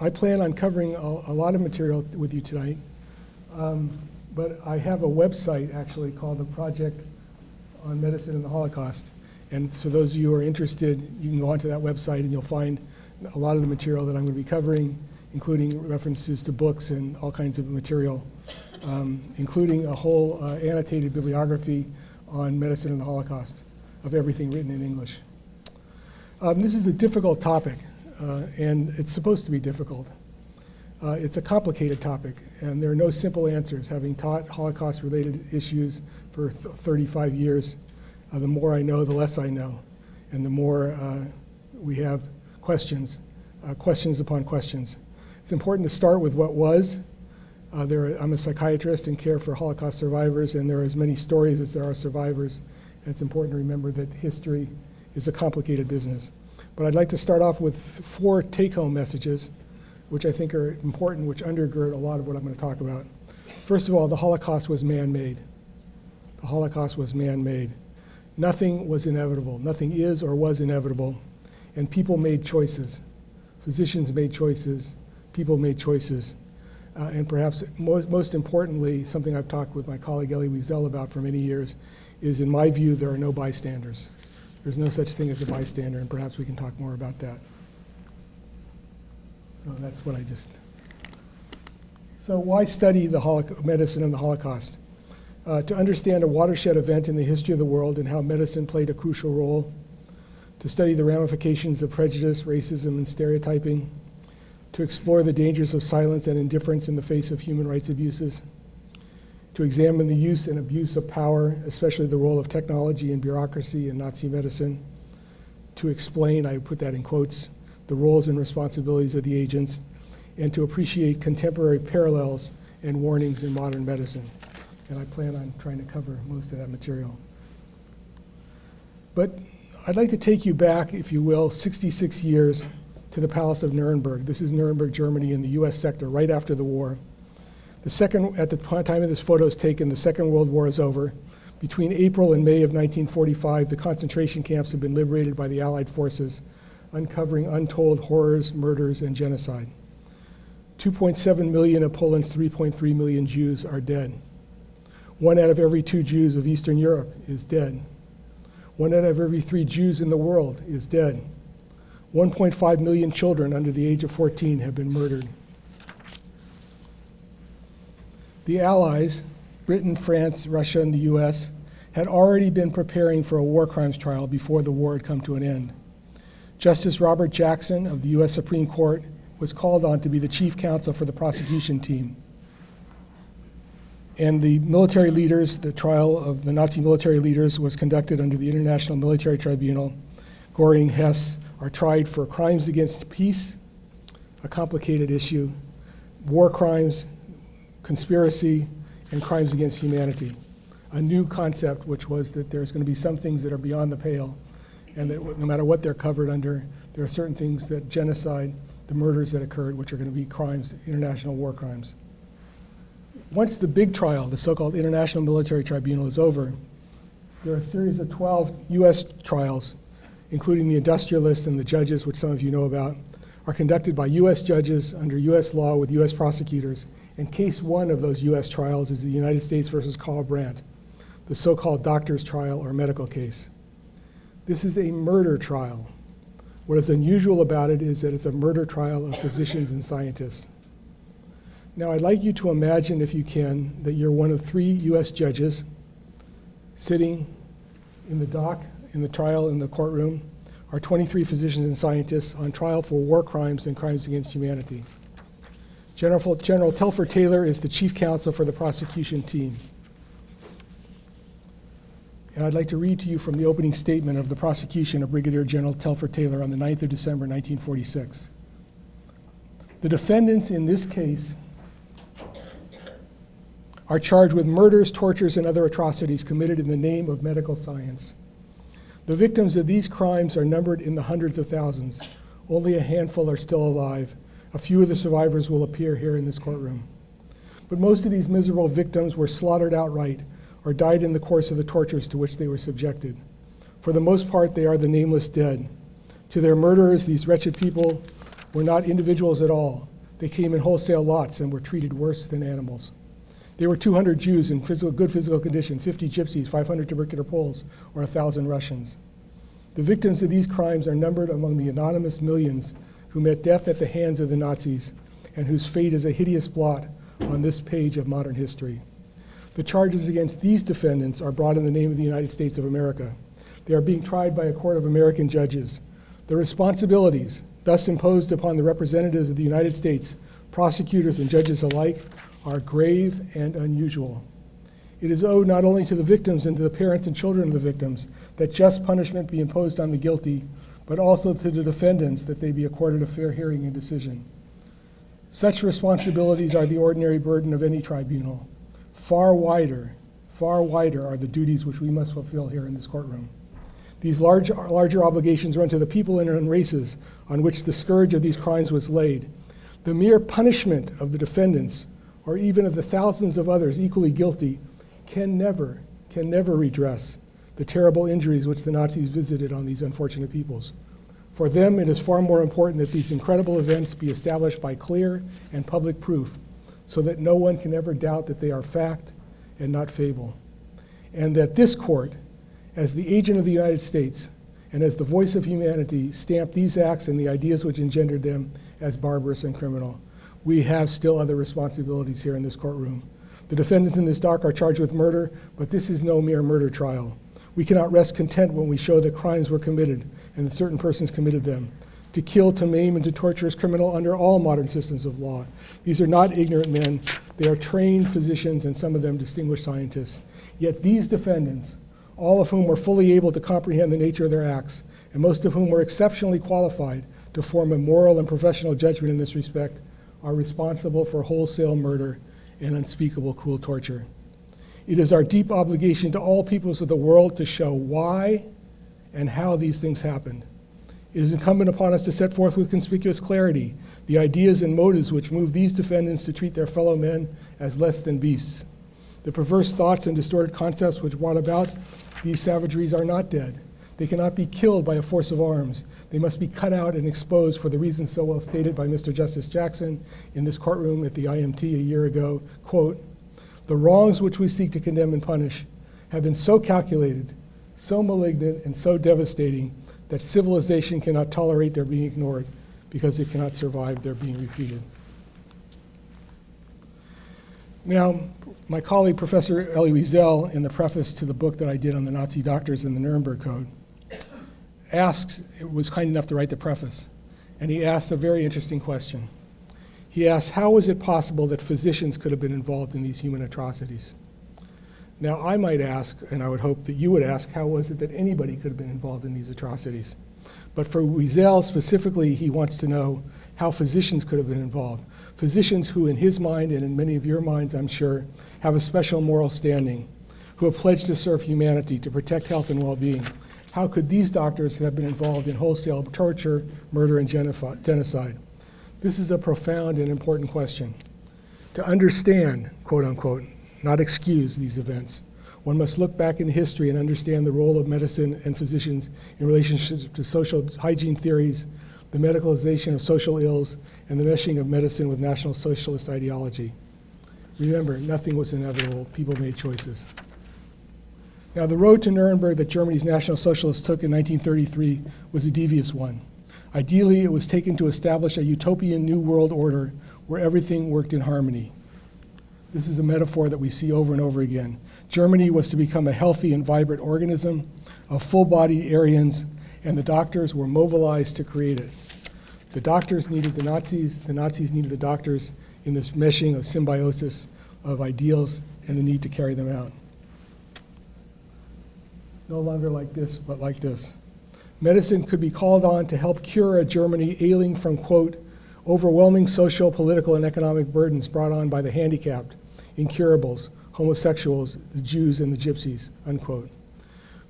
I plan on covering a lot of material with you tonight, but I have a website actually called the Project on Medicine and the Holocaust. And for those of you who are interested, you can go onto that website and you'll find a lot of the material that I'm going to be covering, including references to books and all kinds of material, including a whole annotated bibliography on medicine and the Holocaust of everything written in English. This is a difficult topic, and it's supposed to be difficult. It's a complicated topic, and there are no simple answers. Having taught Holocaust-related issues for 35 years, the more I know, the less I know, and the more we have questions, questions upon questions. It's important to start with what was. I'm a psychiatrist and care for Holocaust survivors, and there are as many stories as there are survivors. And it's important to remember that history is a complicated business. But I'd like to start off with 4 take-home messages, which I think are important, which undergird a lot of what I'm going to talk about. First of all, the Holocaust was man-made. The Holocaust was man-made. Nothing was inevitable. Nothing is or was inevitable. And people made choices. Physicians made choices. People made choices. And perhaps most importantly, something I've talked with my colleague Elie Wiesel about for many years, is in my view, there are no bystanders. There's no such thing as a bystander, and perhaps we can talk more about that. So that's what I just... So why study the medicine and the Holocaust? To understand a watershed event in the history of the world and how medicine played a crucial role, to study the ramifications of prejudice, racism, and stereotyping, to explore the dangers of silence and indifference in the face of human rights abuses, to examine the use and abuse of power, especially the role of technology and bureaucracy in Nazi medicine, to explain, I put that in quotes, the roles and responsibilities of the agents, and to appreciate contemporary parallels and warnings in modern medicine. And I plan on trying to cover most of that material. But I'd like to take you back, if you will, 66 years to the Palace of Nuremberg. This is Nuremberg, Germany, in the US sector, right after the war. At the time of this photo is taken, the Second World War is over. Between April and May of 1945, the concentration camps had been liberated by the Allied forces, uncovering untold horrors, murders, and genocide. 2.7 million of Poland's 3.3 million Jews are dead. 1 out of every 2 Jews of Eastern Europe is dead. 1 out of every 3 Jews in the world is dead. 1.5 million children under the age of 14 have been murdered. The Allies, Britain, France, Russia, and the US, had already been preparing for a war crimes trial before the war had come to an end. Justice Robert Jackson of the US Supreme Court was called on to be the chief counsel for the prosecution team. And the military leaders, the trial of the Nazi military leaders was conducted under the International Military Tribunal. Göring, Hess are tried for crimes against peace, a complicated issue, war crimes, conspiracy, and crimes against humanity. A new concept, which was that there's going to be some things that are beyond the pale, and that no matter what they're covered under, there are certain things that genocide, the murders that occurred, which are going to be crimes, international war crimes. Once the big trial, the so-called International Military Tribunal, is over, there are a series of 12 US trials, including the industrialists and the judges, which some of you know about, are conducted by US judges under US law with US prosecutors. And case 1 of those US trials is the United States versus Karl Brandt, the so-called doctor's trial or medical case. This is a murder trial. What is unusual about it is that it's a murder trial of physicians and scientists. Now, I'd like you to imagine, if you can, that you're one of 3 US judges sitting in the dock, in the trial, in the courtroom, are 23 physicians and scientists on trial for war crimes and crimes against humanity. General Telfer Taylor is the chief counsel for the prosecution team. And I'd like to read to you from the opening statement of the prosecution of Brigadier General Telfer Taylor on the 9th of December, 1946. The defendants in this case are charged with murders, tortures, and other atrocities committed in the name of medical science. The victims of these crimes are numbered in the hundreds of thousands. Only a handful are still alive. A few of the survivors will appear here in this courtroom. But most of these miserable victims were slaughtered outright or died in the course of the tortures to which they were subjected. For the most part, they are the nameless dead. To their murderers, these wretched people were not individuals at all. They came in wholesale lots and were treated worse than animals. There were 200 Jews in good physical condition, 50 gypsies, 500 tubercular Poles, or 1,000 Russians. The victims of these crimes are numbered among the anonymous millions who met death at the hands of the Nazis and whose fate is a hideous blot on this page of modern history. The charges against these defendants are brought in the name of the United States of America. They are being tried by a court of American judges. The responsibilities thus imposed upon the representatives of the United States, prosecutors and judges alike, are grave and unusual. It is owed not only to the victims and to the parents and children of the victims that just punishment be imposed on the guilty, but also to the defendants that they be accorded a fair hearing and decision. Such responsibilities are the ordinary burden of any tribunal. Far wider are the duties which we must fulfill here in this courtroom. These larger obligations run to the people and races on which the scourge of these crimes was laid. The mere punishment of the defendants, or even of the thousands of others equally guilty, can never redress the terrible injuries which the Nazis visited on these unfortunate peoples. For them, it is far more important that these incredible events be established by clear and public proof, so that no one can ever doubt that they are fact and not fable. And that this court, as the agent of the United States and as the voice of humanity, stamp these acts and the ideas which engendered them as barbarous and criminal. We have still other responsibilities here in this courtroom. The defendants in this dock are charged with murder, but this is no mere murder trial. We cannot rest content when we show that crimes were committed and that certain persons committed them. To kill, to maim, and to torture is criminal under all modern systems of law. These are not ignorant men. They are trained physicians and some of them distinguished scientists. Yet these defendants, all of whom were fully able to comprehend the nature of their acts, and most of whom were exceptionally qualified to form a moral and professional judgment in this respect, are responsible for wholesale murder and unspeakable cruel torture. It is our deep obligation to all peoples of the world to show why and how these things happened. It is incumbent upon us to set forth with conspicuous clarity the ideas and motives which move these defendants to treat their fellow men as less than beasts. The perverse thoughts and distorted concepts which brought about these savageries are not dead. They cannot be killed by a force of arms. They must be cut out and exposed for the reasons so well stated by Mr. Justice Jackson in this courtroom at the IMT a year ago, quote, "The wrongs which we seek to condemn and punish have been so calculated, so malignant, and so devastating that civilization cannot tolerate their being ignored because it cannot survive their being repeated." Now, my colleague, Professor Elie Wiesel, in the preface to the book that I did on the Nazi doctors and the Nuremberg Code, was kind enough to write the preface, and he asked a very interesting question. He asked, how was it possible that physicians could have been involved in these human atrocities? Now, I might ask, and I would hope that you would ask, how was it that anybody could have been involved in these atrocities? But for Wiesel specifically, he wants to know how physicians could have been involved. Physicians who, in his mind and in many of your minds, I'm sure, have a special moral standing, who have pledged to serve humanity, to protect health and well-being. How could these doctors have been involved in wholesale torture, murder, and genocide? This is a profound and important question. To understand, quote unquote, not excuse these events, one must look back in history and understand the role of medicine and physicians in relationship to social hygiene theories, the medicalization of social ills, and the meshing of medicine with National Socialist ideology. Remember, nothing was inevitable. People made choices. Now, the road to Nuremberg that Germany's National Socialists took in 1933 was a devious one. Ideally, it was taken to establish a utopian new world order where everything worked in harmony. This is a metaphor that we see over and over again. Germany was to become a healthy and vibrant organism of full-bodied Aryans, and the doctors were mobilized to create it. The doctors needed the Nazis needed the doctors in this meshing of symbiosis of ideals and the need to carry them out. No longer like this, but like this. Medicine could be called on to help cure a Germany ailing from, quote, overwhelming social, political, and economic burdens brought on by the handicapped, incurables, homosexuals, the Jews, and the gypsies, unquote.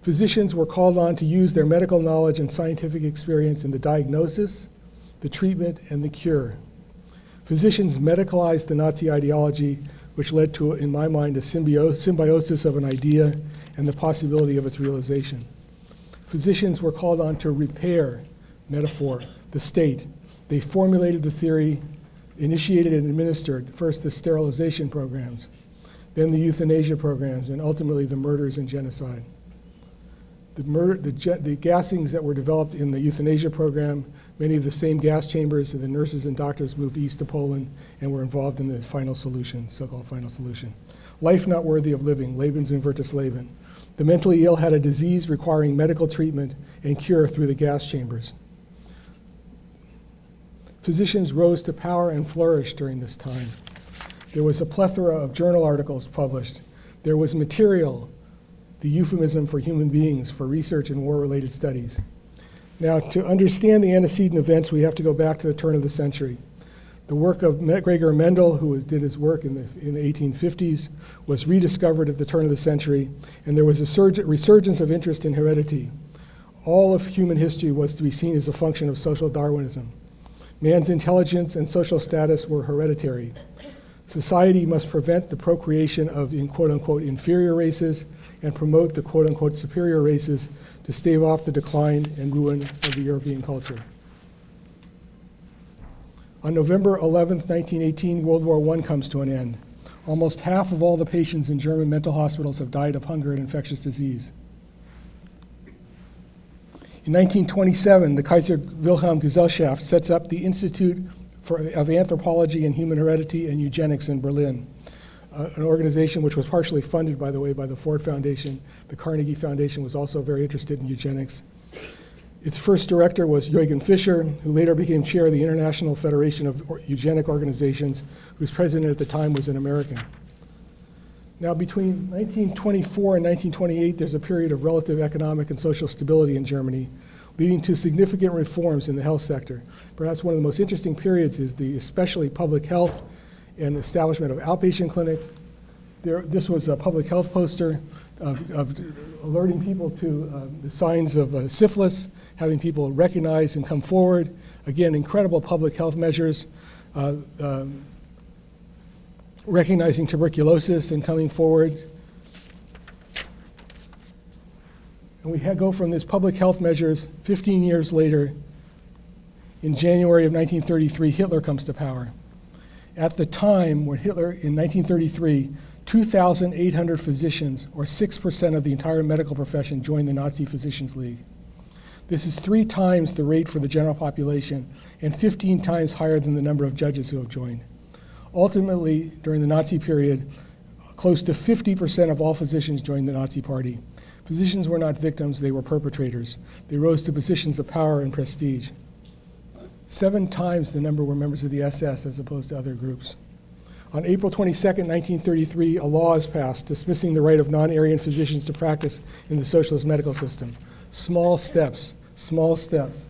Physicians were called on to use their medical knowledge and scientific experience in the diagnosis, the treatment, and the cure. Physicians medicalized the Nazi ideology, which led to, in my mind, a symbiosis of an idea and the possibility of its realization. Physicians were called on to repair, metaphor, the state. They formulated the theory, initiated and administered first the sterilization programs, then the euthanasia programs, and ultimately the murders and genocide. The gassings that were developed in the euthanasia program, many of the same gas chambers, and the nurses and doctors moved east to Poland and were involved in the final solution, so-called final solution. Life not worthy of living, Lebens unwertes Leben. The mentally ill had a disease requiring medical treatment and cure through the gas chambers. Physicians rose to power and flourished during this time. There was a plethora of journal articles published. There was material, the euphemism for human beings, for research and war-related studies. Now, to understand the antecedent events, we have to go back to the turn of the century. The work of Gregor Mendel, who did his work in the 1850s, was rediscovered at the turn of the century, and there was a resurgence of interest in heredity. All of human history was to be seen as a function of social Darwinism. Man's intelligence and social status were hereditary. Society must prevent the procreation of, in quote-unquote, inferior races and promote the quote-unquote superior races to stave off the decline and ruin of the European culture. On November 11th, 1918, World War I comes to an end. Almost half of all the patients in German mental hospitals have died of hunger and infectious disease. In 1927, the Kaiser Wilhelm Gesellschaft sets up the Institute of Anthropology and Human Heredity and Eugenics in Berlin, an organization which was partially funded, by the way, by the Ford Foundation. The Carnegie Foundation was also very interested in eugenics. Its first director was Eugen Fischer, who later became chair of the International Federation of Eugenic Organizations, whose president at the time was an American. Now, between 1924 and 1928, there's a period of relative economic and social stability in Germany, leading to significant reforms in the health sector. Perhaps one of the most interesting periods is the especially public health and establishment of outpatient clinics. This was a public health poster of alerting people to the signs of syphilis, having people recognize and come forward. Again, incredible public health measures, recognizing tuberculosis and coming forward. And we go from this public health measures. 15 years later, in January of 1933, Hitler comes to power. At the time when Hitler, in 1933, 2,800 physicians, or 6% of the entire medical profession, joined the Nazi Physicians League. This is 3 times the rate for the general population and 15 times higher than the number of judges who have joined. Ultimately, during the Nazi period, close to 50% of all physicians joined the Nazi Party. Physicians were not victims, they were perpetrators. They rose to positions of power and prestige. 7 times the number were members of the SS as opposed to other groups. On April 22nd, 1933, a law is passed dismissing the right of non-Aryan physicians to practice in the socialist medical system. Small steps, small steps.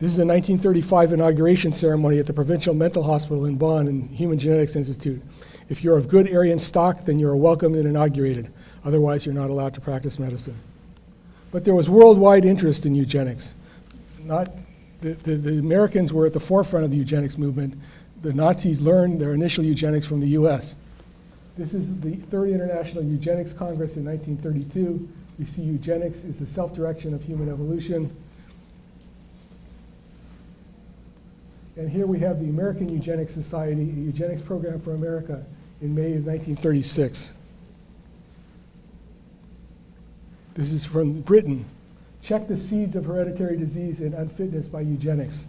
This is a 1935 inauguration ceremony at the Provincial Mental Hospital in Bonn and Human Genetics Institute. If you're of good Aryan stock, then you're welcomed and inaugurated. Otherwise, you're not allowed to practice medicine. But there was worldwide interest in eugenics. The Americans were at the forefront of the eugenics movement. The Nazis learned their initial eugenics from the US. This is the Third International Eugenics Congress in 1932. You see eugenics is the self-direction of human evolution. And here we have the American Eugenics Society, a eugenics program for America, in May of 1936. This is from Britain. Check the seeds of hereditary disease and unfitness by eugenics.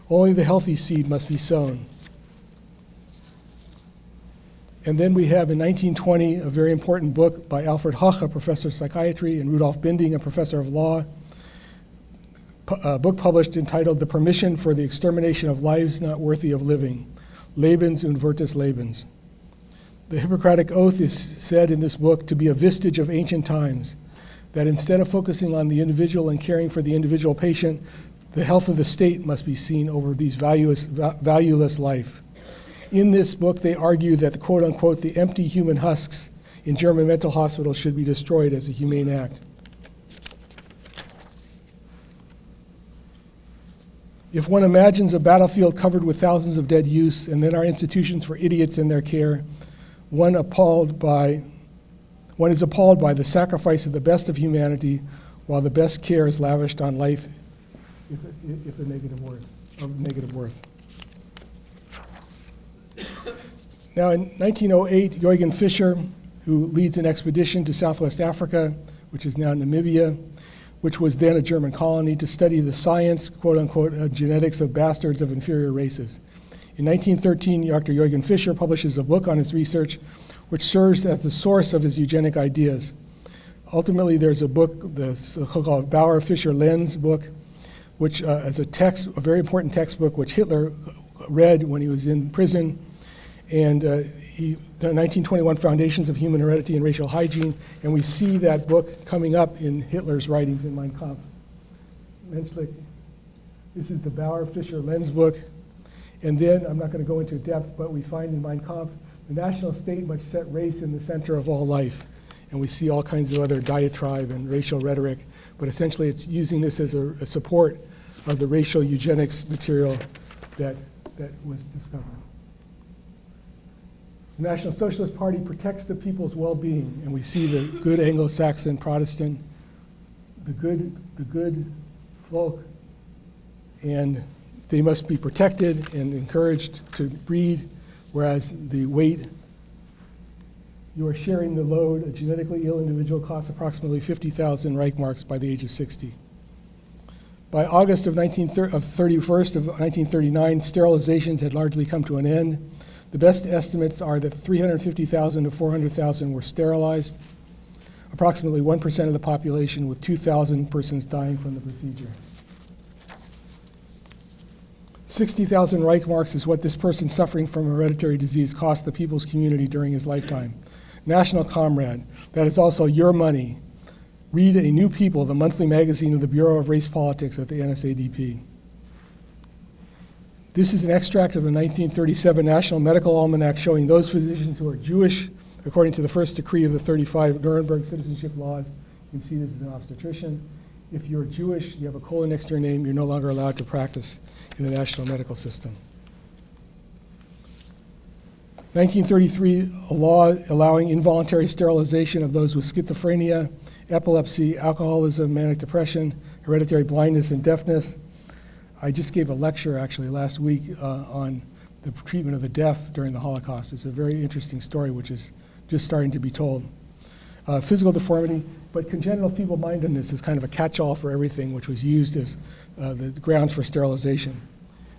Only the healthy seed must be sown. And then we have in 1920 a very important book by Alfred Hoch, a professor of psychiatry, and Rudolf Binding, a professor of law, a book published entitled The Permission for the Extermination of Lives Not Worthy of Living, Lebens unwertes Lebens. The Hippocratic Oath is said in this book to be a vestige of ancient times, that instead of focusing on the individual and caring for the individual patient, the health of the state must be seen over these valueless life. In this book, they argue that the quote-unquote, the empty human husks in German mental hospitals should be destroyed as a humane act. If one imagines a battlefield covered with thousands of dead youths and then our institutions for idiots in their care, one is appalled by the sacrifice of the best of humanity while the best care is lavished on life of negative worth. Now in 1908, Eugen Fischer, who leads an expedition to Southwest Africa, which is now Namibia, which was then a German colony, to study the science, quote unquote, of genetics of bastards of inferior races. In 1913, Dr. Eugen Fischer publishes a book on his research, which serves as the source of his eugenic ideas. Ultimately, there's a book, the so-called Bauer-Fischer Lenz book, which is a very important textbook, which Hitler read when he was in prison. And the 1921 Foundations of Human Heredity and Racial Hygiene, and we see that book coming up in Hitler's writings in Mein Kampf. Menschlich. This is the Bauer-Fischer Lenz book. And then, I'm not going to go into depth, but we find in Mein Kampf, the national state must set race in the center of all life. And we see all kinds of other diatribe and racial rhetoric, but essentially it's using this as a support of the racial eugenics material that was discovered. The National Socialist Party protects the people's well-being, and we see the good Anglo-Saxon Protestant, the good folk, and they must be protected and encouraged to breed, whereas the weight, you are sharing the load. A genetically ill individual costs approximately 50,000 Reichmarks by the age of 60. By August of 1939, sterilizations had largely come to an end. The best estimates are that 350,000 to 400,000 were sterilized, approximately 1% of the population, with 2,000 persons dying from the procedure. 60,000 Reichmarks is what this person suffering from hereditary disease cost the people's community during his lifetime. National Comrade, that is also your money. Read A New People, the monthly magazine of the Bureau of Race Politics at the NSADP. This is an extract of the 1937 National Medical Almanac showing those physicians who are Jewish, according to the first decree of the 35 Nuremberg citizenship laws. You can see this is an obstetrician. If you're Jewish, you have a colon next to your name, you're no longer allowed to practice in the national medical system. 1933, a law allowing involuntary sterilization of those with schizophrenia, epilepsy, alcoholism, manic depression, hereditary blindness, and deafness. I just gave a lecture actually last week on the treatment of the deaf during the Holocaust. It's a very interesting story which is just starting to be told. Physical deformity, but congenital feeble-mindedness is kind of a catch-all for everything, which was used as the grounds for sterilization.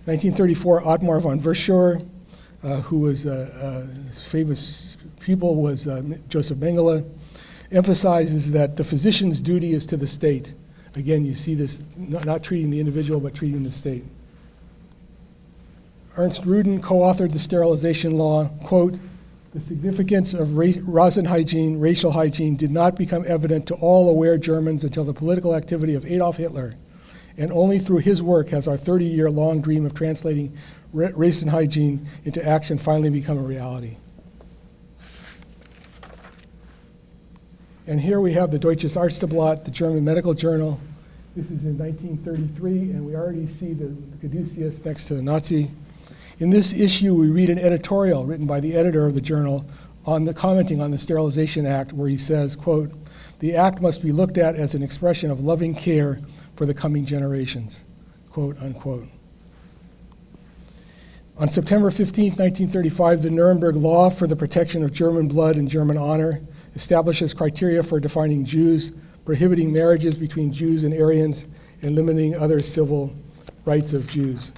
1934, Ottmar von Verschuer, who was his famous pupil was Joseph Mengele, emphasizes that the physician's duty is to the state. Again, you see this not treating the individual, but treating the state. Ernst Rudin co-authored the sterilization law, quote, "The significance of Rasenhygiene, racial hygiene, did not become evident to all aware Germans until the political activity of Adolf Hitler, and only through his work has our 30-year-long dream of translating race and hygiene into action finally become a reality." And here we have the Deutsches Arzteblatt, the German medical journal. This is in 1933, and we already see the caduceus next to the Nazi. In this issue, we read an editorial written by the editor of the journal commenting on the Sterilization Act, where he says, quote, "The act must be looked at as an expression of loving care for the coming generations," quote unquote. On September 15, 1935, the Nuremberg Law for the Protection of German Blood and German Honor establishes criteria for defining Jews, prohibiting marriages between Jews and Aryans, and limiting other civil rights of Jews.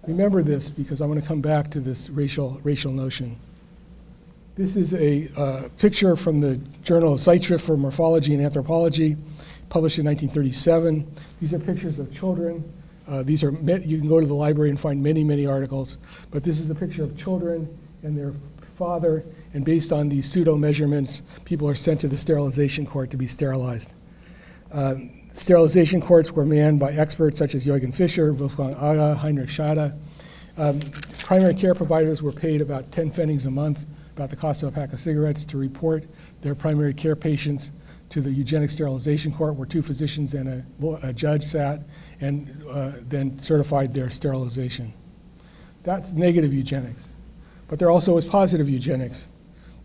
Remember this, because I want to come back to this racial notion. This is a picture from the journal Zeitschrift for Morphology and Anthropology, published in 1937. These are pictures of children. You can go to the library and find many, many articles, but this is a picture of children and their father, and based on these pseudo measurements, people are sent to the sterilization court to be sterilized. Sterilization courts were manned by experts such as Eugen Fischer, Wolfgang Aga, Heinrich Schade. Primary care providers were paid about 10 pfennigs a month, about the cost of a pack of cigarettes, to report their primary care patients to the eugenic sterilization court, where two physicians and a judge sat and then certified their sterilization. That's negative eugenics. But there also was positive eugenics.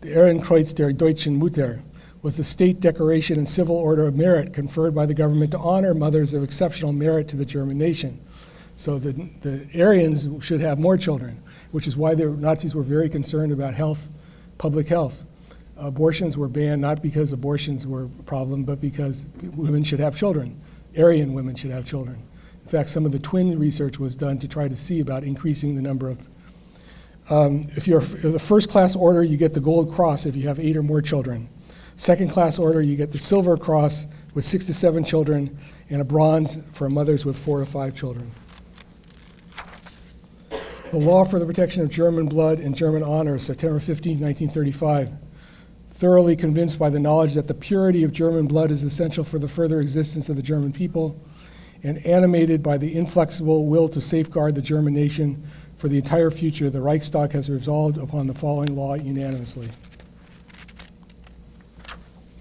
The Ehrenkreuz der Deutschen Mutter was the state decoration and civil order of merit conferred by the government to honor mothers of exceptional merit to the German nation. So the Aryans should have more children, which is why the Nazis were very concerned about health, public health. Abortions were banned not because abortions were a problem, but because women should have children. Aryan women should have children. In fact, some of the twin research was done to try to see about increasing the number of. If you're the first class order, you get the gold cross if you have 8 or more children. Second class order, you get the silver cross with 6 to 7 children, and a bronze for mothers with 4 to 5 children. The Law for the Protection of German Blood and German Honor, September 15, 1935. Thoroughly convinced by the knowledge that the purity of German blood is essential for the further existence of the German people, and animated by the inflexible will to safeguard the German nation for the entire future, the Reichstag has resolved upon the following law unanimously.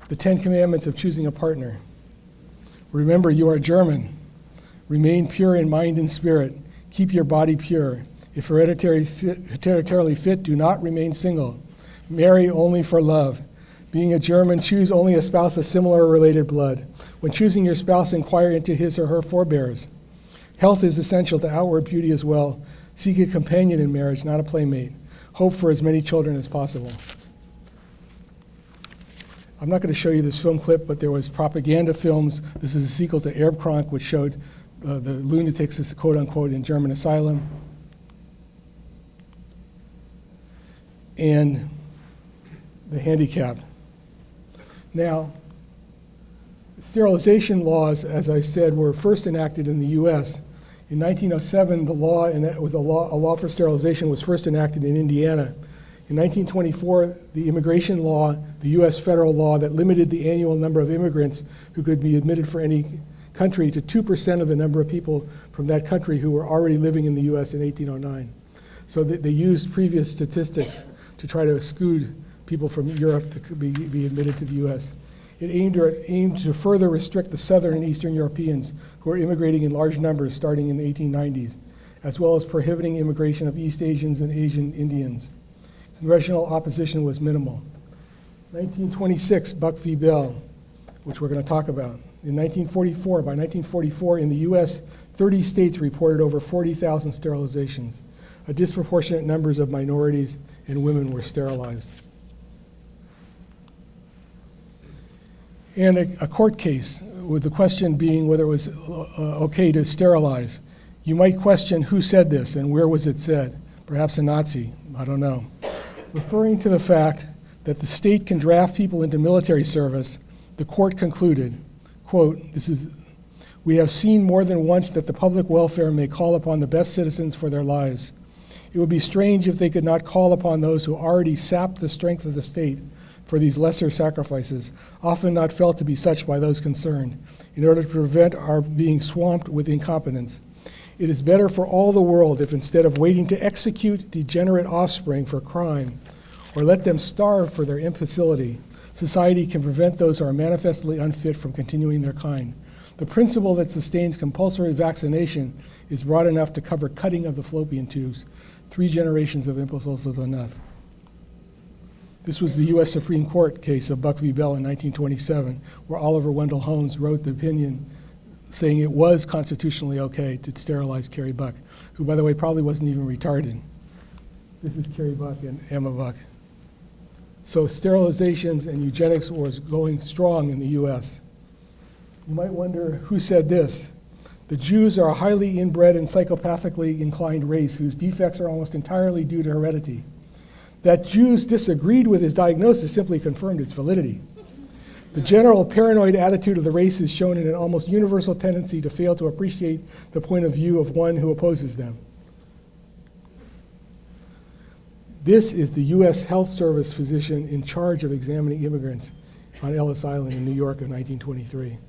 The 10 Commandments of choosing a partner. Remember, you are German. Remain pure in mind and spirit. Keep your body pure. If hereditarily fit, do not remain single. Marry only for love. Being a German, choose only a spouse of similar or related blood. When choosing your spouse, inquire into his or her forebears. Health is essential to outward beauty as well. Seek a companion in marriage, not a playmate. Hope for as many children as possible. I'm not going to show you this film clip, but there was propaganda films. This is a sequel to Erbkrank, which showed the lunatics, as quote unquote, in German asylum. And the handicapped. Now, sterilization laws, as I said, were first enacted in the U.S. In 1907, the law, and it was a law for sterilization, was first enacted in Indiana. In 1924, the immigration law, the U.S. federal law that limited the annual number of immigrants who could be admitted for any country to 2% of the number of people from that country who were already living in the U.S. in 1809. So they used previous statistics to try to exclude people from Europe to be admitted to the U.S. It aimed to further restrict the Southern and Eastern Europeans who were immigrating in large numbers starting in the 1890s, as well as prohibiting immigration of East Asians and Asian Indians. Congressional opposition was minimal. 1926, Buck v. Bell, which we're going to talk about. By 1944, in the U.S., 30 states reported over 40,000 sterilizations. A disproportionate numbers of minorities and women were sterilized. And a court case, with the question being whether it was okay to sterilize. You might question who said this and where was it said. Perhaps a Nazi, I don't know. Referring to the fact that the state can draft people into military service, the court concluded, quote, we have seen more than once that the public welfare may call upon the best citizens for their lives. It would be strange if they could not call upon those who already sapped the strength of the state for these lesser sacrifices, often not felt to be such by those concerned, in order to prevent our being swamped with incompetence. It is better for all the world if instead of waiting to execute degenerate offspring for crime, or let them starve for their imbecility, society can prevent those who are manifestly unfit from continuing their kind. The principle that sustains compulsory vaccination is broad enough to cover cutting of the fallopian tubes. 3 generations of imbeciles is enough. This was the U.S. Supreme Court case of Buck v. Bell in 1927, where Oliver Wendell Holmes wrote the opinion saying it was constitutionally okay to sterilize Carrie Buck, who, by the way, probably wasn't even retarded. This is Carrie Buck and Emma Buck. So sterilizations and eugenics was going strong in the U.S. You might wonder who said this. The Jews are a highly inbred and psychopathically inclined race whose defects are almost entirely due to heredity. That Jews disagreed with his diagnosis simply confirmed its validity. The general paranoid attitude of the race is shown in an almost universal tendency to fail to appreciate the point of view of one who opposes them. This is the U.S. Health Service physician in charge of examining immigrants on Ellis Island in New York in 1923.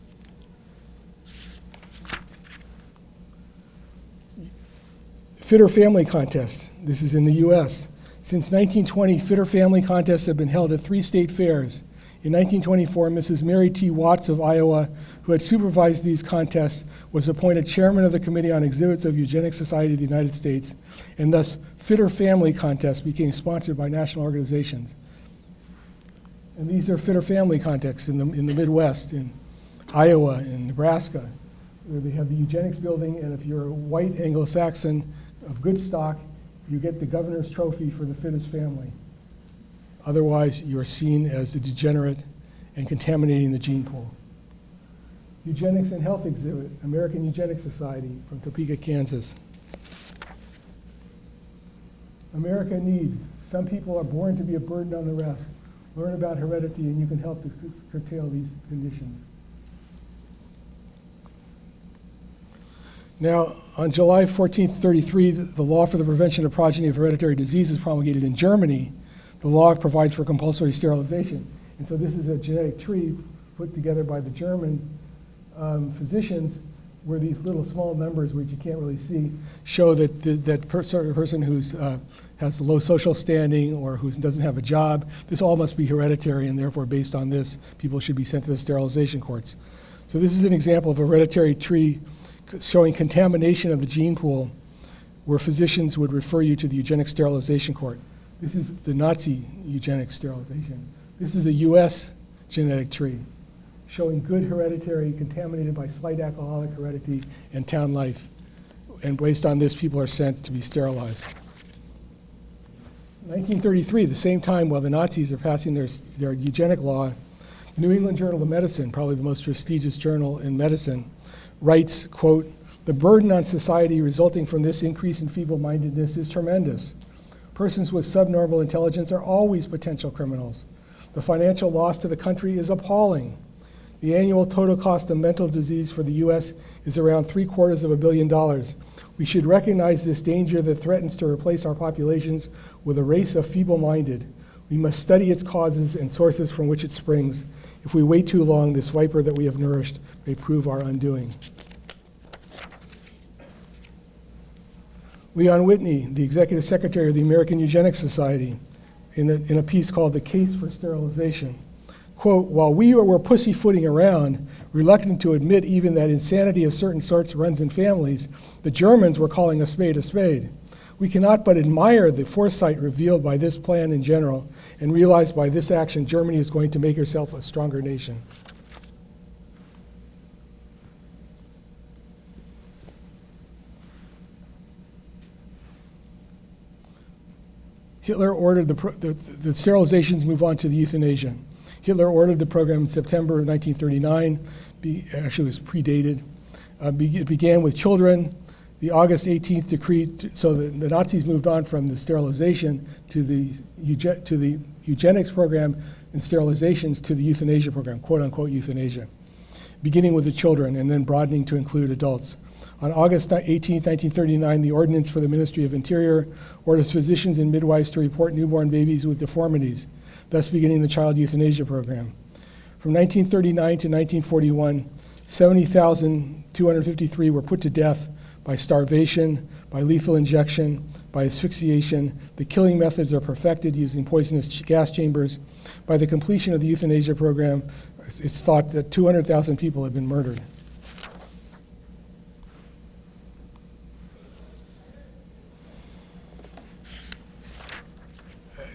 Fitter family contests. This is in the U.S. Since 1920, fitter family contests have been held at 3 state fairs. In 1924, Mrs. Mary T. Watts of Iowa, who had supervised these contests, was appointed chairman of the Committee on Exhibits of Eugenics Society of the United States, and thus fitter family contests became sponsored by national organizations. And these are fitter family contests in the Midwest, in Iowa, in Nebraska, where they have the Eugenics building, and if you're a white Anglo-Saxon of good stock, you get the governor's trophy for the fittest family. Otherwise, you're seen as a degenerate and contaminating the gene pool. Eugenics and Health exhibit, American Eugenics Society from Topeka, Kansas. America needs, some people are born to be a burden on the rest. Learn about heredity and you can help to curtail these conditions. Now, on July 14, 1933, the law for the prevention of progeny of hereditary diseases promulgated in Germany. The law provides for compulsory sterilization. And so this is a genetic tree put together by the German physicians, where these little small numbers, which you can't really see, show that that person who has low social standing or who doesn't have a job, this all must be hereditary, and therefore, based on this, people should be sent to the sterilization courts. So this is an example of a hereditary tree showing contamination of the gene pool, where physicians would refer you to the eugenics sterilization court. This is the Nazi eugenics sterilization. This is a US genetic tree showing good hereditary contaminated by slight alcoholic heredity and town life. And based on this, people are sent to be sterilized. 1933, the same time while the Nazis are passing their eugenic law, the New England Journal of Medicine, probably the most prestigious journal in medicine, writes, quote, "The burden on society resulting from this increase in feeble-mindedness is tremendous. Persons with subnormal intelligence are always potential criminals. The financial loss to the country is appalling. The annual total cost of mental disease for the U.S. is around $750 million. We should recognize this danger that threatens to replace our populations with a race of feeble-minded. We must study its causes and sources from which it springs. If we wait too long, this viper that we have nourished may prove our undoing." Leon Whitney, the executive secretary of the American Eugenics Society, in a piece called "The Case for Sterilization," quote, "While we were pussyfooting around, reluctant to admit even that insanity of certain sorts runs in families, the Germans were calling a spade a spade. We cannot but admire the foresight revealed by this plan in general and realize by this action Germany is going to make herself a stronger nation." Hitler ordered the sterilizations move on to the euthanasia. Hitler ordered the program in September of 1939. Actually, it was predated. It began with children. The August 18th decree, so the Nazis moved on from the sterilization to the eugenics program and sterilizations to the euthanasia program, quote unquote euthanasia, beginning with the children and then broadening to include adults. On August 18, 1939, the ordinance for the Ministry of Interior orders physicians and midwives to report newborn babies with deformities, thus beginning the child euthanasia program. From 1939 to 1941, 70,253 were put to death by starvation, by lethal injection, by asphyxiation. The killing methods are perfected using poisonous gas chambers. By the completion of the euthanasia program, it's thought that 200,000 people have been murdered.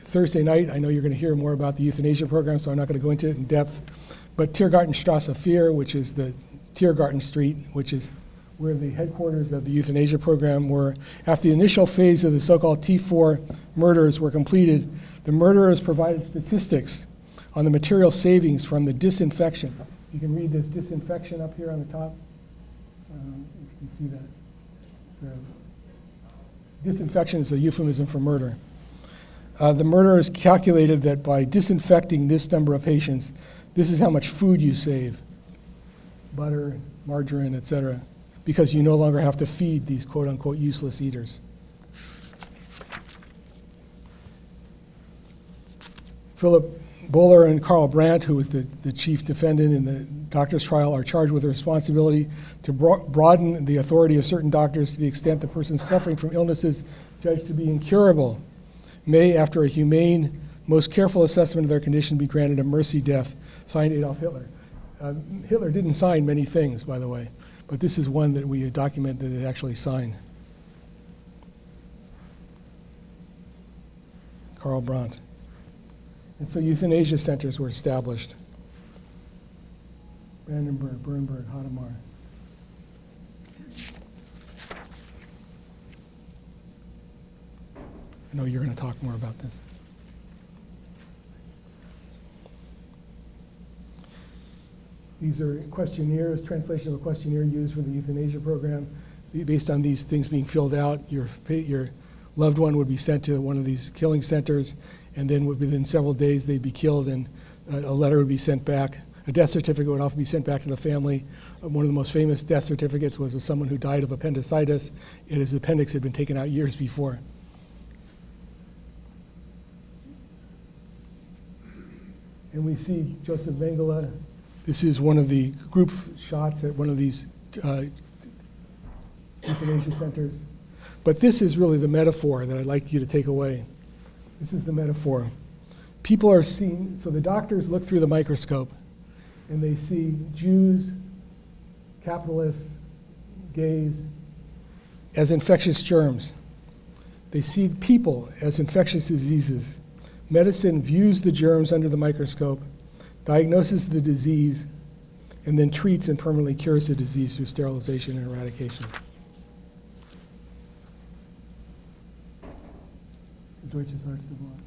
Thursday night, I know you're going to hear more about the euthanasia program, so I'm not going to go into it in depth. But Tiergartenstrasse 4, which is the Tiergarten Street, which is where the headquarters of the euthanasia program were. After the initial phase of the so-called T4 murders were completed, the murderers provided statistics on the material savings from the disinfection. You can read this disinfection up here on the top. You can see that. So, disinfection is a euphemism for murder. The murderers calculated that by disinfecting this number of patients, this is how much food you save. Butter, margarine, etc. Because you no longer have to feed these quote-unquote useless eaters. Philip Bohler and Karl Brandt, who was the chief defendant in the doctor's trial, are charged with the responsibility to broaden the authority of certain doctors to the extent the person suffering from illnesses judged to be incurable may, after a humane, most careful assessment of their condition, be granted a mercy death, signed Adolf Hitler. Hitler didn't sign many things, by the way, but this is one that we document that it actually signed. Karl Brandt. And so euthanasia centers were established. Brandenburg, Bernburg, Hadamar. I know you're going to talk more about this. These are questionnaires, translation of a questionnaire used for the euthanasia program. Based on these things being filled out, your loved one would be sent to one of these killing centers, and then within several days they'd be killed, and a letter would be sent back. A death certificate would often be sent back to the family. One of the most famous death certificates was of someone who died of appendicitis, and his appendix had been taken out years before. And we see Joseph Mengele. This is one of the group shots at one of these euthanasia centers. But this is really the metaphor that I'd like you to take away. This is the metaphor. People are seen, so the doctors look through the microscope and they see Jews, capitalists, gays, as infectious germs. They see people as infectious diseases. Medicine views the germs under the microscope, diagnoses the disease, and then treats and permanently cures the disease through sterilization and eradication. Deutsches Arzt-Gebot.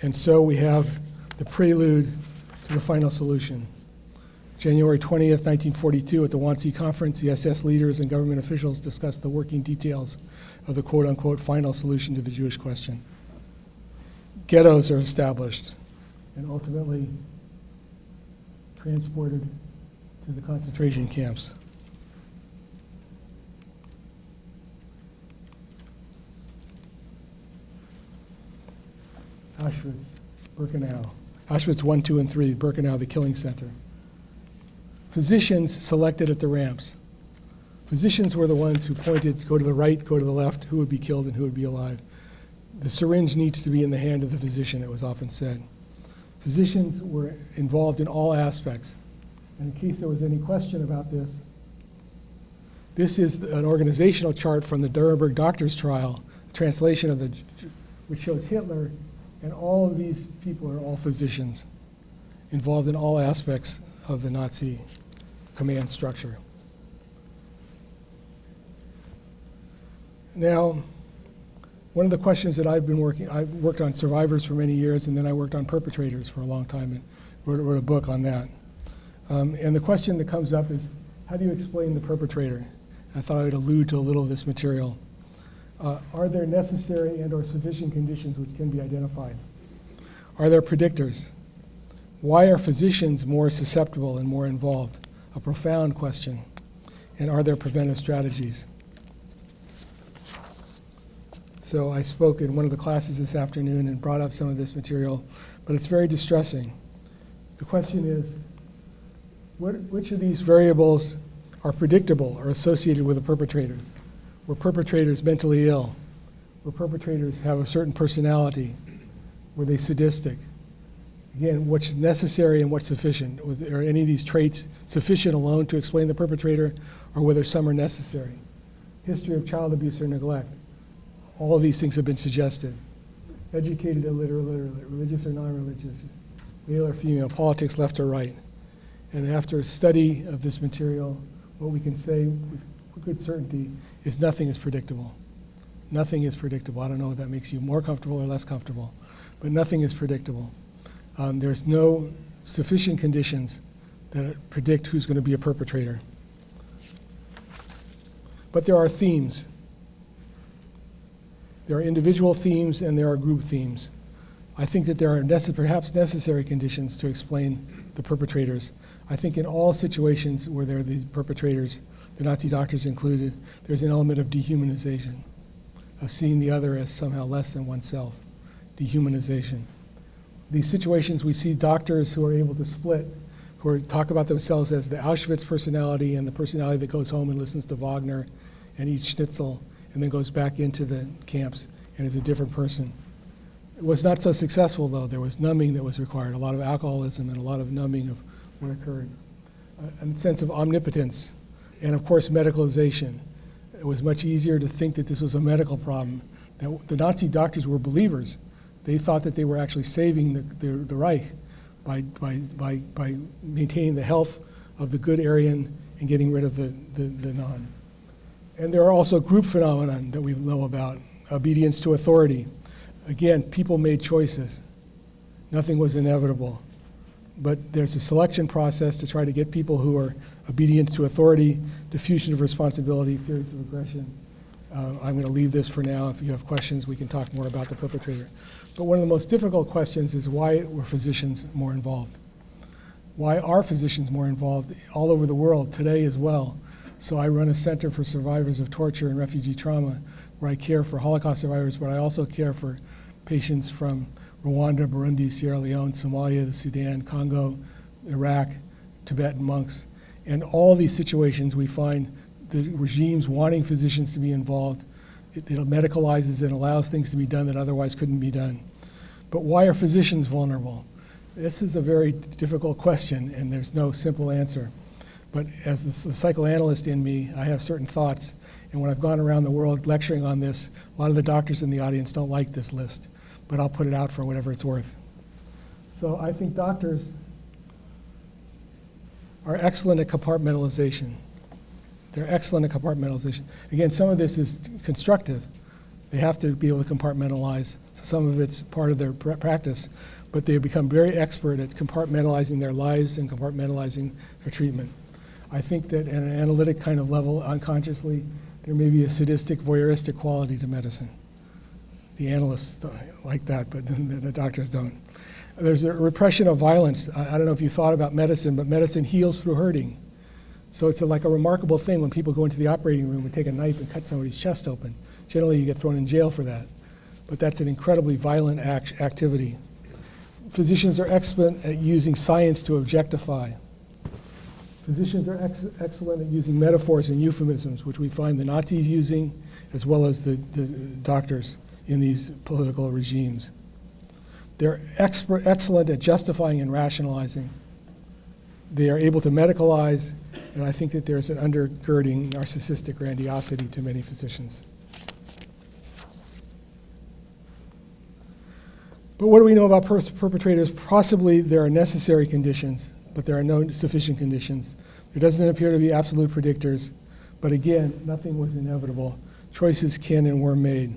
And so we have the prelude to the final solution. January 20th, 1942, at the Wannsee Conference, the SS leaders and government officials discussed the working details of the quote-unquote final solution to the Jewish question. Ghettos are established and ultimately transported to the concentration camps. Auschwitz, Birkenau. Auschwitz 1, 2, and 3, Birkenau, the killing center. Physicians selected at the ramps. Physicians were the ones who pointed, go to the right, go to the left, who would be killed and who would be alive. The syringe needs to be in the hand of the physician, it was often said. Physicians were involved in all aspects. And in case there was any question about this, this is an organizational chart from the Nuremberg doctors' trial, translation of which shows Hitler, and all of these people are all physicians involved in all aspects of the Nazi command structure. Now, one of the questions that I worked on survivors for many years, and then I worked on perpetrators for a long time and wrote a book on that. And the question that comes up is, how do you explain the perpetrator? I thought I would allude to a little of this material. Are there necessary and or sufficient conditions which can be identified? Are there predictors? Why are physicians more susceptible and more involved? A profound question. And are there preventive strategies? So I spoke in one of the classes this afternoon and brought up some of this material, but it's very distressing. The question is, which of these variables are predictable or associated with the perpetrators? Were perpetrators mentally ill? Were perpetrators have a certain personality? Were they sadistic? Again, what's necessary and what's sufficient? Are any of these traits sufficient alone to explain the perpetrator, or whether some are necessary? History of child abuse or neglect. All of these things have been suggested. Educated, illiterate, religious or non-religious, male or female, politics left or right. And after a study of this material, what we can say with good certainty is nothing is predictable. Nothing is predictable. I don't know if that makes you more comfortable or less comfortable, but nothing is predictable. There's no sufficient conditions that predict who's going to be a perpetrator. But there are themes. There are individual themes and there are group themes. I think that there are perhaps necessary conditions to explain the perpetrators. I think in all situations where there are these perpetrators, the Nazi doctors included, there's an element of dehumanization, of seeing the other as somehow less than oneself, dehumanization. These situations we see doctors who are able to split, who talk about themselves as the Auschwitz personality and the personality that goes home and listens to Wagner and eats schnitzel and then goes back into the camps and is a different person. It was not so successful, though. There was numbing that was required, a lot of alcoholism and a lot of numbing of what occurred. A sense of omnipotence and, of course, medicalization. It was much easier to think that this was a medical problem. That the Nazi doctors were believers. They thought that they were actually saving the Reich by maintaining the health of the good Aryan and getting rid of the non. And there are also group phenomena that we know about. Obedience to authority. Again, people made choices. Nothing was inevitable. But there's a selection process to try to get people who are obedient to authority, diffusion of responsibility, theories of aggression. I'm going to leave this for now. If you have questions, we can talk more about the perpetrator. But one of the most difficult questions is, why were physicians more involved? Why are physicians more involved all over the world, today as well? So I run a center for survivors of torture and refugee trauma, where I care for Holocaust survivors, but I also care for patients from Rwanda, Burundi, Sierra Leone, Somalia, the Sudan, Congo, Iraq, Tibetan monks. And all these situations, we find the regimes wanting physicians to be involved. It medicalizes and allows things to be done that otherwise couldn't be done. But why are physicians vulnerable? This is a very difficult question, and there's no simple answer. But as the psychoanalyst in me, I have certain thoughts. And when I've gone around the world lecturing on this, a lot of the doctors in the audience don't like this list, but I'll put it out for whatever it's worth. So I think doctors are excellent at compartmentalization. They're excellent at compartmentalization. Again, some of this is constructive. They have to be able to compartmentalize. So some of it's part of their practice, but they become very expert at compartmentalizing their lives and compartmentalizing their treatment. I think that at an analytic kind of level, unconsciously, there may be a sadistic, voyeuristic quality to medicine. The analysts like that, but the doctors don't. There's a repression of violence. I don't know if you thought about medicine, but medicine heals through hurting. So it's like a remarkable thing when people go into the operating room and take a knife and cut somebody's chest open. Generally, you get thrown in jail for that. But that's an incredibly violent activity. Physicians are excellent at using science to objectify. Physicians are excellent at using metaphors and euphemisms, which we find the Nazis using, as well as the doctors in these political regimes. They're excellent at justifying and rationalizing. They are able to medicalize, and I think that there's an undergirding narcissistic grandiosity to many physicians. But what do we know about perpetrators? Possibly there are necessary conditions, but there are no sufficient conditions. There doesn't appear to be absolute predictors, but again, nothing was inevitable. Choices can and were made.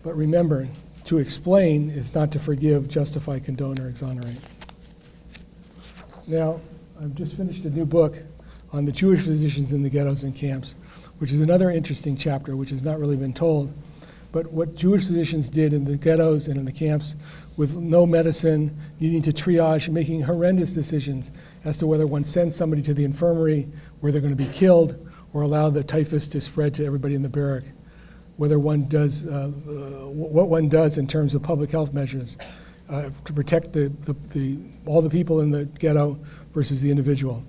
But remember, to explain is not to forgive, justify, condone, or exonerate. Now, I've just finished a new book on the Jewish physicians in the ghettos and camps, which is another interesting chapter which has not really been told. But what Jewish physicians did in the ghettos and in the camps with no medicine, needing to triage, making horrendous decisions as to whether one sends somebody to the infirmary where they're going to be killed or allow the typhus to spread to everybody in the barrack, whether one does, what one does in terms of public health measures to protect all the people in the ghetto versus the individual.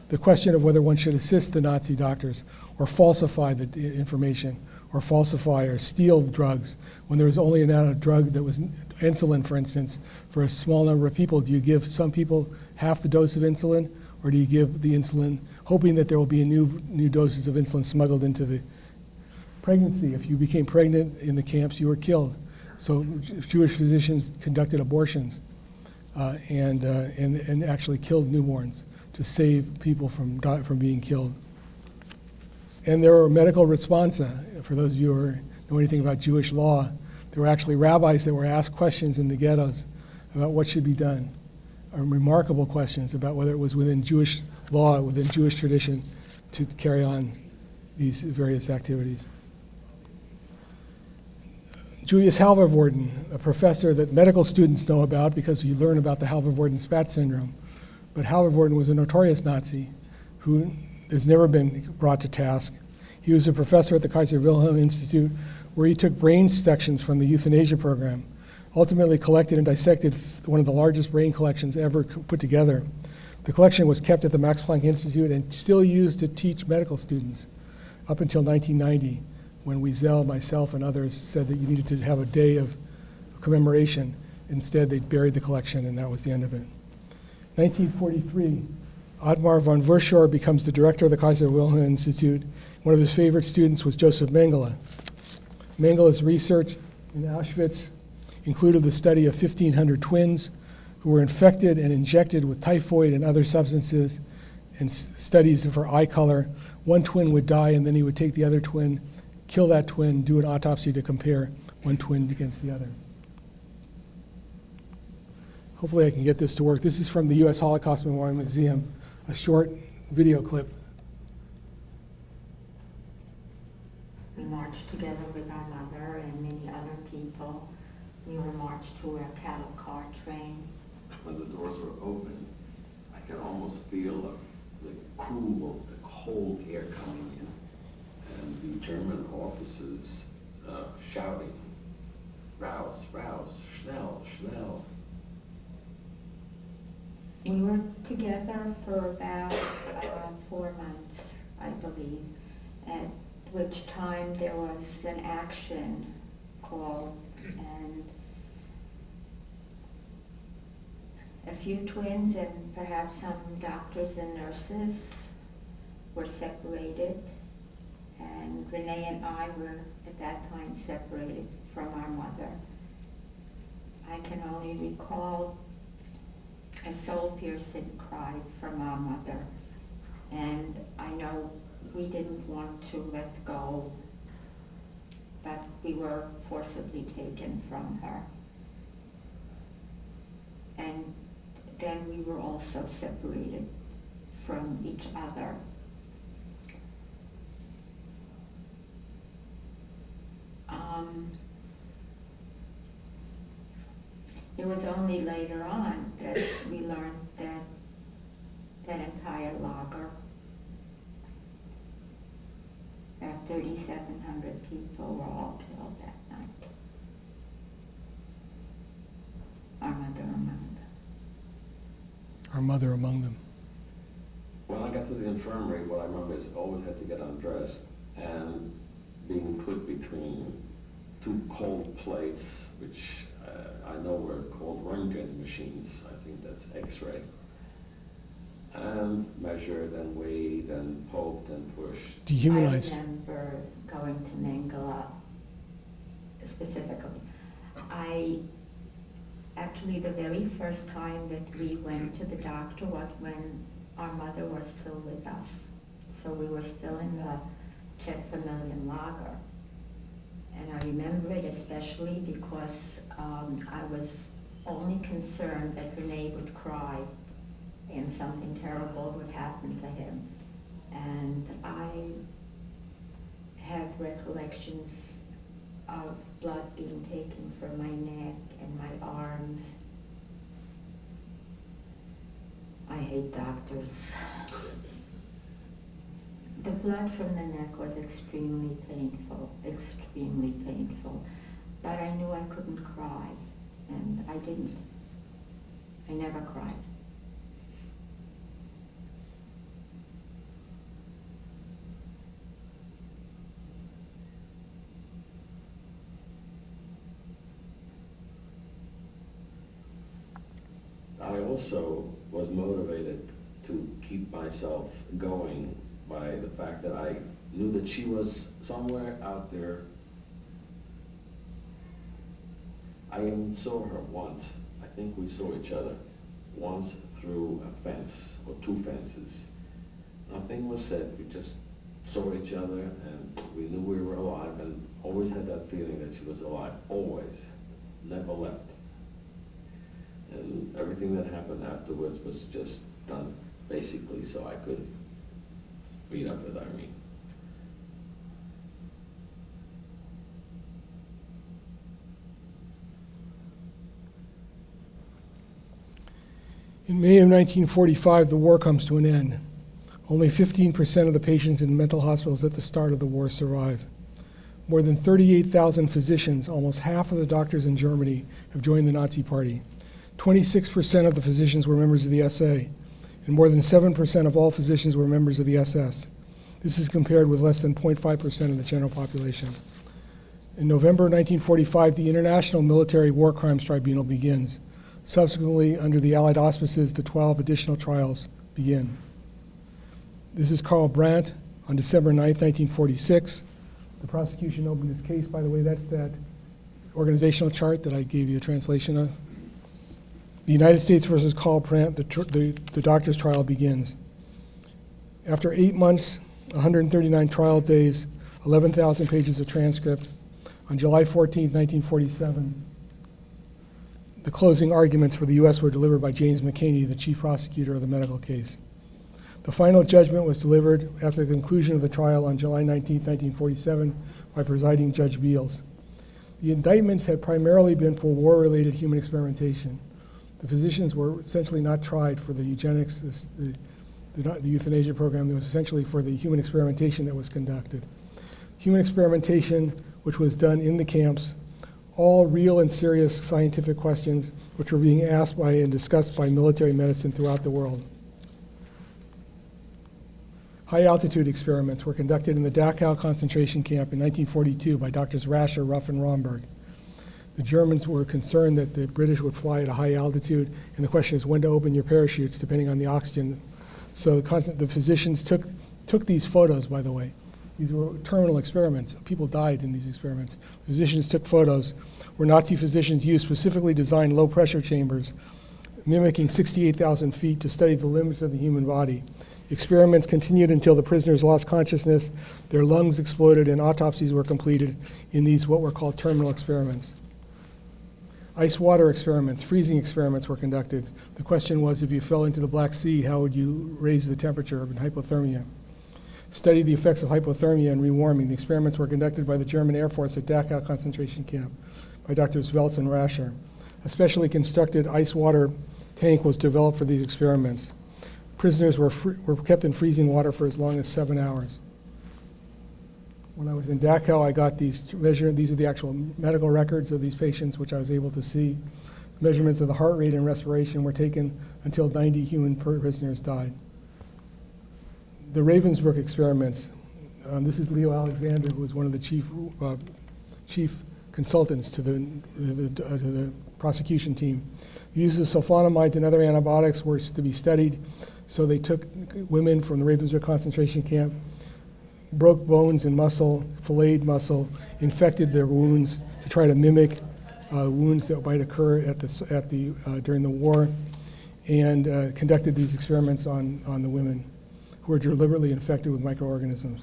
The question of whether one should assist the Nazi doctors or falsify the information or falsify or steal drugs when there was only an amount of drug that was insulin, for instance, for a small number of people. Do you give some people half the dose of insulin, or do you give the insulin hoping that there will be new doses of insulin smuggled into the pregnancy? If you became pregnant in the camps, you were killed. So Jewish physicians conducted abortions and actually killed newborns to save people from being killed. And there were medical responsa. For those of you who know anything about Jewish law, there were actually rabbis that were asked questions in the ghettos about what should be done, remarkable questions about whether it was within Jewish law, within Jewish tradition, to carry on these various activities. Julius Halvorsen, a professor that medical students know about because you learn about the Halvorsen-Spath syndrome. But Halvorsen was a notorious Nazi who has never been brought to task. He was a professor at the Kaiser Wilhelm Institute where he took brain sections from the euthanasia program, ultimately collected and dissected one of the largest brain collections ever put together. The collection was kept at the Max Planck Institute and still used to teach medical students up until 1990. When Wiesel, myself, and others said that you needed to have a day of commemoration. Instead, they buried the collection, and that was the end of it. 1943, Ottmar von Verschoor becomes the director of the Kaiser Wilhelm Institute. One of his favorite students was Joseph Mengele. Mengele's research in Auschwitz included the study of 1,500 twins who were infected and injected with typhoid and other substances and studies for eye color. One twin would die, and then he would take the other twin, kill that twin, do an autopsy to compare one twin against the other. Hopefully I can get this to work. This is from the U.S. Holocaust Memorial Museum, a short video clip. We marched together with our mother and many other people. We were marched to a cattle car train. When the doors were open, I could almost feel the cool, the cold air coming in, and the German officers shouting, "Raus, raus, schnell, schnell." We were together for about 4 months, I believe, at which time there was an action called, and a few twins and perhaps some doctors and nurses were separated, and Renee and I were at that time separated from our mother. I can only recall a soul-piercing cry from our mother, and I know we didn't want to let go, but we were forcibly taken from her. And then we were also separated from each other. It was only later on that we learned that that entire lager, that 3,700 people were all killed that night. Our mother among them. Our mother among them. When I got to the infirmary, what I remember is I always had to get undressed and being put between two cold plates, which I know were called Röntgen machines. I think that's X-ray. And measured and weighed and poked and pushed. Dehumanized. I remember going to Mengele specifically. Actually, the very first time that we went to the doctor was when our mother was still with us. So we were still in the Czech Familian lager. And I remember it especially because I was only concerned that Renee would cry and something terrible would happen to him. And I have recollections of blood being taken from my neck and my arms. I hate doctors. The blood from the neck was extremely painful, but I knew I couldn't cry, and I didn't. I never cried. I also was motivated to keep myself going by the fact that I knew that she was somewhere out there. I even saw her once. I think we saw each other once through a fence or two fences. Nothing was said. We just saw each other and we knew we were alive, and always had that feeling that she was alive. Always. Never left. And everything that happened afterwards was just done basically so I could meet up with Irene. In May of 1945, the war comes to an end. Only 15% of the patients in mental hospitals at the start of the war survive. More than 38,000 physicians, almost half of the doctors in Germany, have joined the Nazi Party. 26% of the physicians were members of the SA, and more than 7% of all physicians were members of the SS. This is compared with less than 0.5% of the general population. In November 1945, the International Military War Crimes Tribunal begins. Subsequently, under the Allied auspices, the 12 additional trials begin. This is Karl Brandt on December 9, 1946. The prosecution opened this case. By the way, that's that organizational chart that I gave you a translation of. The United States versus Karl Brandt, the doctor's trial begins. After 8 months, 139 trial days, 11,000 pages of transcript, on July 14, 1947, the closing arguments for the U.S. were delivered by James McCaney, the chief prosecutor of the medical case. The final judgment was delivered after the conclusion of the trial on July 19, 1947, by presiding Judge Beals. The indictments had primarily been for war-related human experimentation. The physicians were essentially not tried for the eugenics, the euthanasia program. It was essentially for the human experimentation that was conducted. Human experimentation, which was done in the camps, all real and serious scientific questions which were being asked by and discussed by military medicine throughout the world. High-altitude experiments were conducted in the Dachau concentration camp in 1942 by Drs. Rascher, Ruff, and Romberg. The Germans were concerned that the British would fly at a high altitude, and the question is when to open your parachutes, depending on the oxygen. So the physicians took these photos, by the way. These were terminal experiments. People died in these experiments. Physicians took photos where Nazi physicians used specifically designed low-pressure chambers, mimicking 68,000 feet to study the limits of the human body. Experiments continued until the prisoners lost consciousness, their lungs exploded, and autopsies were completed in these what were called terminal experiments. Ice water experiments, freezing experiments were conducted. The question was, if you fell into the Black Sea, how would you raise the temperature of hypothermia? Studied the effects of hypothermia and rewarming. The experiments were conducted by the German Air Force at Dachau concentration camp by Drs. Welz and Rascher. A specially constructed ice water tank was developed for these experiments. Prisoners were kept in freezing water for as long as 7 hours. When I was in Dachau, I got these measurements. These are the actual medical records of these patients, which I was able to see. Measurements of the heart rate and respiration were taken until 90 human prisoners died. The Ravensbrück experiments. This is Leo Alexander, who was one of the chief consultants to the prosecution team. The use of sulfonamides and other antibiotics were to be studied. So they took women from the Ravensbrück concentration camp, broke bones and muscle, filleted muscle, infected their wounds to try to mimic wounds that might occur during the war, and conducted these experiments on the women who were deliberately infected with microorganisms.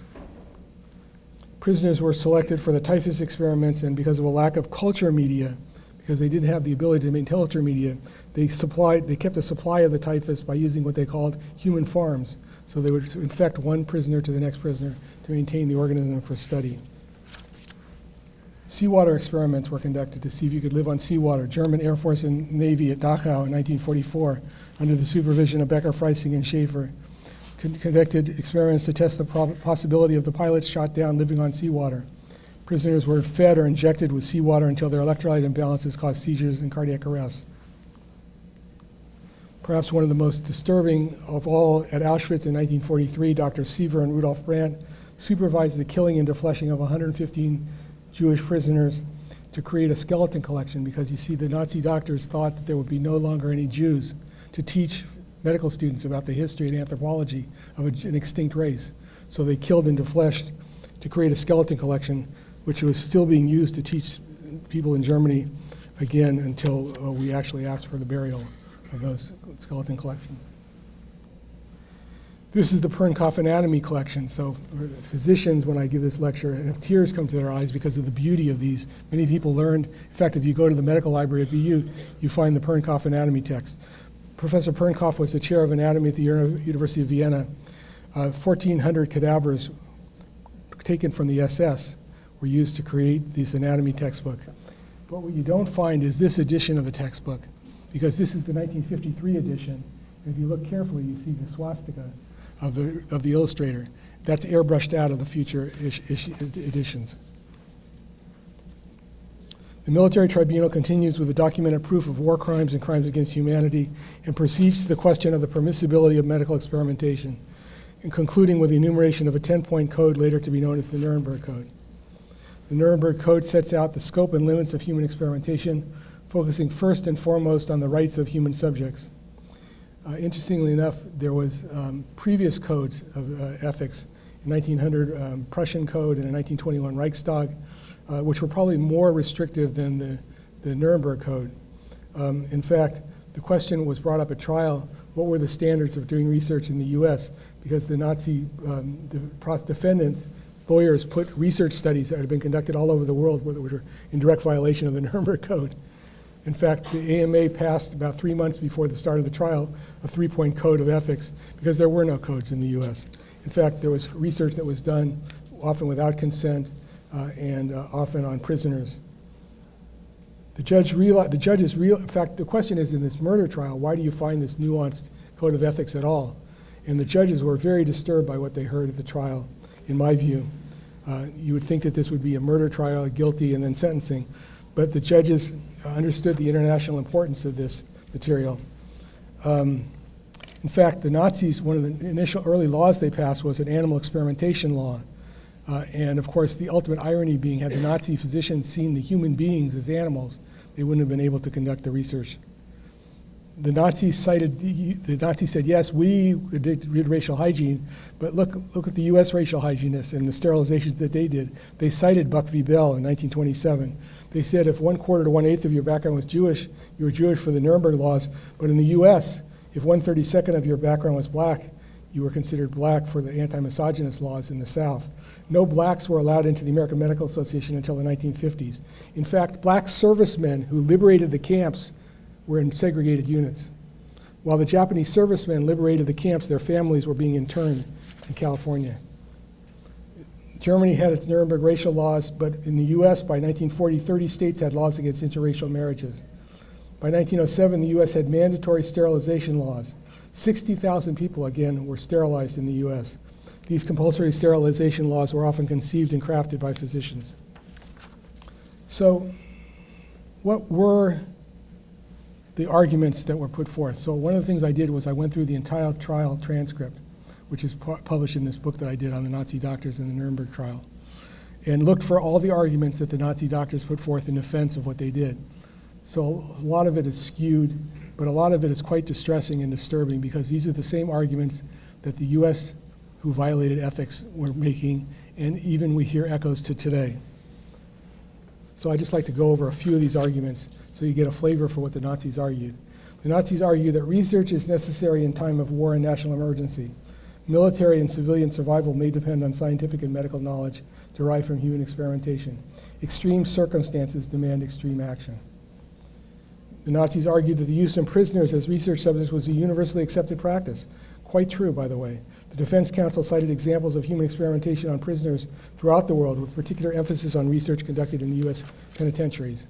Prisoners were selected for the typhus experiments, and because of a lack of culture media, because they didn't have the ability to make culture media, they kept a supply of the typhus by using what they called human farms. So they would infect one prisoner to the next prisoner to maintain the organism for study. Seawater experiments were conducted to see if you could live on seawater. German Air Force and Navy at Dachau in 1944, under the supervision of Becker, Freising, and Schaefer, conducted experiments to test the possibility of the pilots shot down living on seawater. Prisoners were fed or injected with seawater until their electrolyte imbalances caused seizures and cardiac arrest. Perhaps one of the most disturbing of all, at Auschwitz in 1943, Dr. Siever and Rudolf Brandt supervised the killing and defleshing of 115 Jewish prisoners to create a skeleton collection, because you see the Nazi doctors thought that there would be no longer any Jews to teach medical students about the history and anthropology of an extinct race. So they killed and defleshed to create a skeleton collection, which was still being used to teach people in Germany again until we actually asked for the burial of those skeleton collections. This is the Pernkopf anatomy collection. So for physicians, when I give this lecture, have tears come to their eyes because of the beauty of these. Many people learned, in fact, if you go to the medical library at BU, you find the Pernkopf anatomy text. Professor Pernkopf was the chair of anatomy at the University of Vienna. 1,400 cadavers taken from the SS were used to create this anatomy textbook. But what you don't find is this edition of the textbook, because this is the 1953 edition. And if you look carefully, you see the swastika of the illustrator. That's airbrushed out of the future editions. The military tribunal continues with the documented proof of war crimes and crimes against humanity, and proceeds to the question of the permissibility of medical experimentation, and concluding with the enumeration of a 10-point code later to be known as the Nuremberg Code. The Nuremberg Code sets out the scope and limits of human experimentation, focusing first and foremost on the rights of human subjects. Interestingly enough, there was previous codes of ethics, in 1900 Prussian Code and in 1921 Reichstag, which were probably more restrictive than the Nuremberg Code. In fact, the question was brought up at trial, what were the standards of doing research in the US, because the Nazi defendants, lawyers, put research studies that had been conducted all over the world which were in direct violation of the Nuremberg Code. In fact, the AMA passed about 3 months before the start of the trial a 3-point code of ethics because there were no codes in the US. In fact, there was research that was done often without consent and often on prisoners. The judges in fact, the question is in this murder trial, why do you find this nuanced code of ethics at all? And the judges were very disturbed by what they heard at the trial, in my view. You would think that this would be a murder trial, guilty, and then sentencing. But the judges understood the international importance of this material. In fact, the Nazis, one of the initial early laws they passed was an animal experimentation law. And of course, the ultimate irony being, had the Nazi physicians seen the human beings as animals, they wouldn't have been able to conduct the research. The Nazis said, yes, we did racial hygiene, but look at the US racial hygienists and the sterilizations that they did. They cited Buck v. Bell in 1927. They said if 1/4 to 1/8 of your background was Jewish, you were Jewish for the Nuremberg laws, but in the US, if 1/32 of your background was black, you were considered black for the anti-misogynist laws in the South. No blacks were allowed into the American Medical Association until the 1950s. In fact, black servicemen who liberated the camps were in segregated units. While the Japanese servicemen liberated the camps, their families were being interned in California. Germany had its Nuremberg racial laws, but in the US, by 1940, 30 states had laws against interracial marriages. By 1907, the US had mandatory sterilization laws. 60,000 people, again, were sterilized in the US. These compulsory sterilization laws were often conceived and crafted by physicians. So, what were the arguments that were put forth? So one of the things I did was I went through the entire trial transcript, which is published in this book that I did on the Nazi doctors in the Nuremberg trial, and looked for all the arguments that the Nazi doctors put forth in defense of what they did. So a lot of it is skewed, but a lot of it is quite distressing and disturbing because these are the same arguments that the US who violated ethics were making, and even we hear echoes to today. So I'd just like to go over a few of these arguments so you get a flavor for what the Nazis argued. The Nazis argue that research is necessary in time of war and national emergency. Military and civilian survival may depend on scientific and medical knowledge derived from human experimentation. Extreme circumstances demand extreme action. The Nazis argued that the use of prisoners as research subjects was a universally accepted practice. Quite true, by the way. The Defense Council cited examples of human experimentation on prisoners throughout the world, with particular emphasis on research conducted in the US penitentiaries.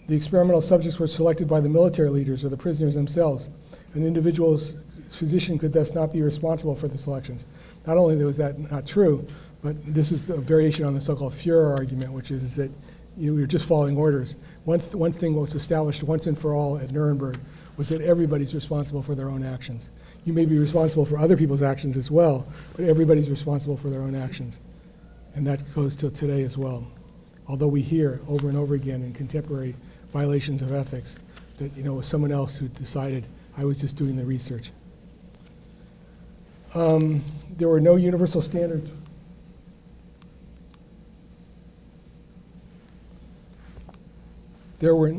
The experimental subjects were selected by the military leaders or the prisoners themselves. An individual's physician could thus not be responsible for the selections. Not only was that not true, but this is a variation on the so-called Führer argument, which is that you're just following orders. One thing was established once and for all at Nuremberg was that everybody's responsible for their own actions. You may be responsible for other people's actions as well, but everybody's responsible for their own actions. And that goes till today as well. Although we hear over and over again in contemporary violations of ethics that, it was someone else who decided, I was just doing the research. There were no universal standards. There were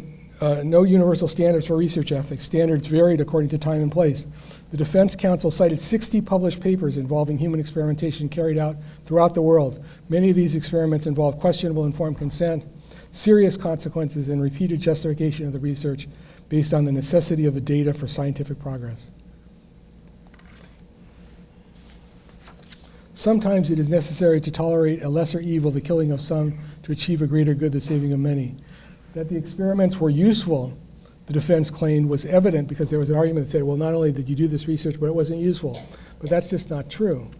no universal standards for research ethics. Standards varied according to time and place. The Defense Council cited 60 published papers involving human experimentation carried out throughout the world. Many of these experiments involved questionable informed consent, serious consequences, and repeated justification of the research based on the necessity of the data for scientific progress. Sometimes it is necessary to tolerate a lesser evil, the killing of some, to achieve a greater good, the saving of many. That the experiments were useful, the defense claimed, was evident because there was an argument that said, well, not only did you do this research, but it wasn't useful. But that's just not true.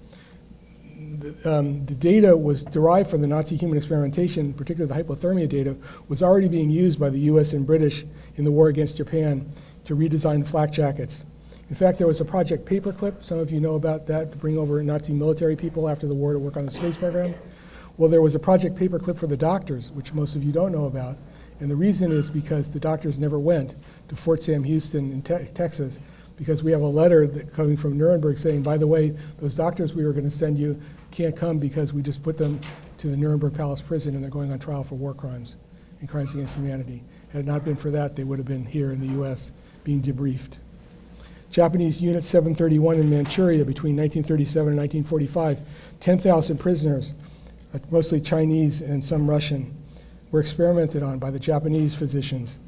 The data was derived from the Nazi human experimentation, particularly the hypothermia data, was already being used by the US and British in the war against Japan to redesign the flak jackets. In fact, there was a Project Paperclip, some of you know about that, to bring over Nazi military people after the war to work on the space program. Well, there was a Project Paperclip for the doctors, which most of you don't know about. And the reason is because the doctors never went to Fort Sam Houston in Texas, because we have a letter coming from Nuremberg saying, by the way, those doctors we were going to send you can't come because we just put them to the Nuremberg Palace prison and they're going on trial for war crimes. and crimes against humanity. Had it not been for that, they would have been here in the U.S. being debriefed. Japanese Unit 731 in Manchuria between 1937 and 1945, 10,000 prisoners, mostly Chinese and some Russian, were experimented on by the Japanese physicians.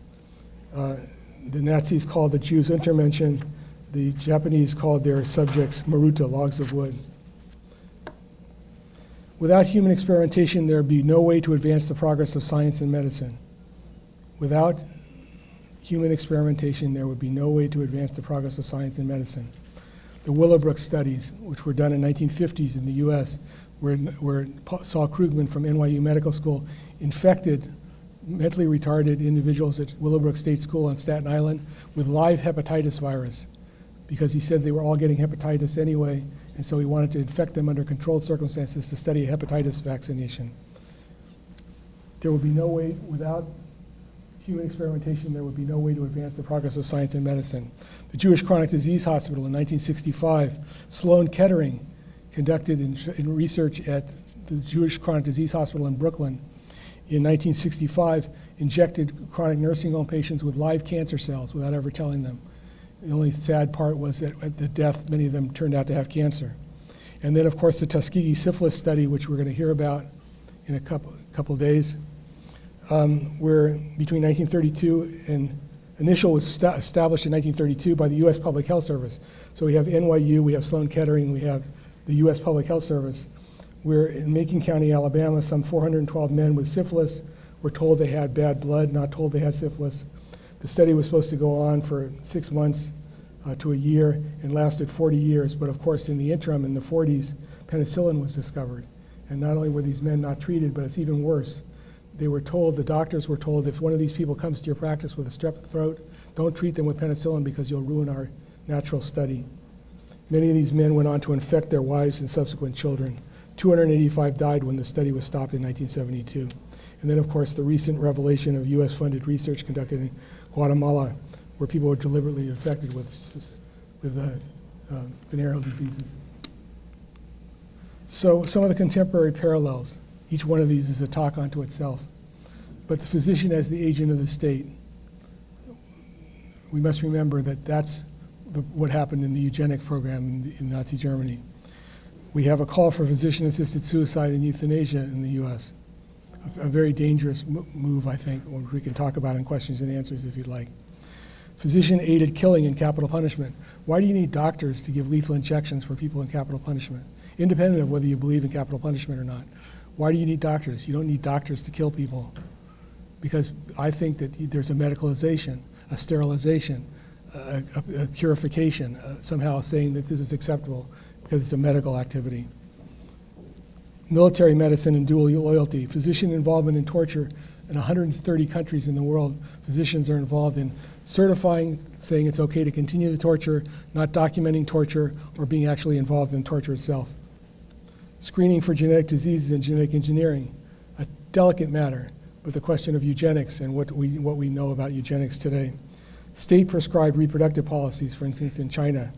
The Nazis called the Jews Untermenschen. The Japanese called their subjects Maruta, logs of wood. Without human experimentation, there would be no way to advance the progress of science and medicine. Without human experimentation, there would be no way to advance the progress of science and medicine. The Willowbrook studies, which were done in 1950s in the US, where Saul Krugman from NYU Medical School infected mentally retarded individuals at Willowbrook State School on Staten Island with live hepatitis virus, because he said they were all getting hepatitis anyway, and so he wanted to infect them under controlled circumstances to study a hepatitis vaccination. There would be no way, without human experimentation, there would be no way to advance the progress of science and medicine. The Jewish Chronic Disease Hospital in 1965, Sloan Kettering conducted in research at the Jewish Chronic Disease Hospital in Brooklyn in 1965, injected chronic nursing home patients with live cancer cells without ever telling them. The only sad part was that at the death, many of them turned out to have cancer. And then, of course, the Tuskegee syphilis study, which we're going to hear about in a couple of days, where between 1932 and Initial was established in 1932 by the U.S. Public Health Service. So we have NYU, we have Sloan Kettering, we have the U.S. Public Health Service, where in Macon County, Alabama, some 412 men with syphilis were told they had bad blood, not told they had syphilis. The study was supposed to go on for 6 months to a year and lasted 40 years, but of course in the interim, in the 40s, penicillin was discovered. And not only were these men not treated, but it's even worse. They were told, the doctors were told, if one of these people comes to your practice with a strep throat, don't treat them with penicillin because you'll ruin our natural study. Many of these men went on to infect their wives and subsequent children. 285 died when the study was stopped in 1972. And then, of course, the recent revelation of U.S.-funded research conducted in Guatemala, where people were deliberately infected with venereal diseases. So some of the contemporary parallels, each one of these is a talk unto itself. But the physician as the agent of the state, we must remember that that's what happened in the eugenics program in Nazi Germany. We have a call for physician-assisted suicide and euthanasia in the U.S. A very dangerous move, I think, which we can talk about in questions and answers if you'd like. Physician-aided killing and capital punishment. Why do you need doctors to give lethal injections for people in capital punishment? Independent of whether you believe in capital punishment or not. Why do you need doctors? You don't need doctors to kill people. Because I think that there's a medicalization, a sterilization, a purification, somehow saying that this is acceptable because it's a medical activity. Military medicine and dual loyalty. Physician involvement in torture. In 130 countries in the world, physicians are involved in certifying, saying it's okay to continue the torture, not documenting torture, or being actually involved in torture itself. Screening for genetic diseases and genetic engineering, a delicate matter, but the question of eugenics and what we know about eugenics today. State-prescribed reproductive policies, for instance, in China.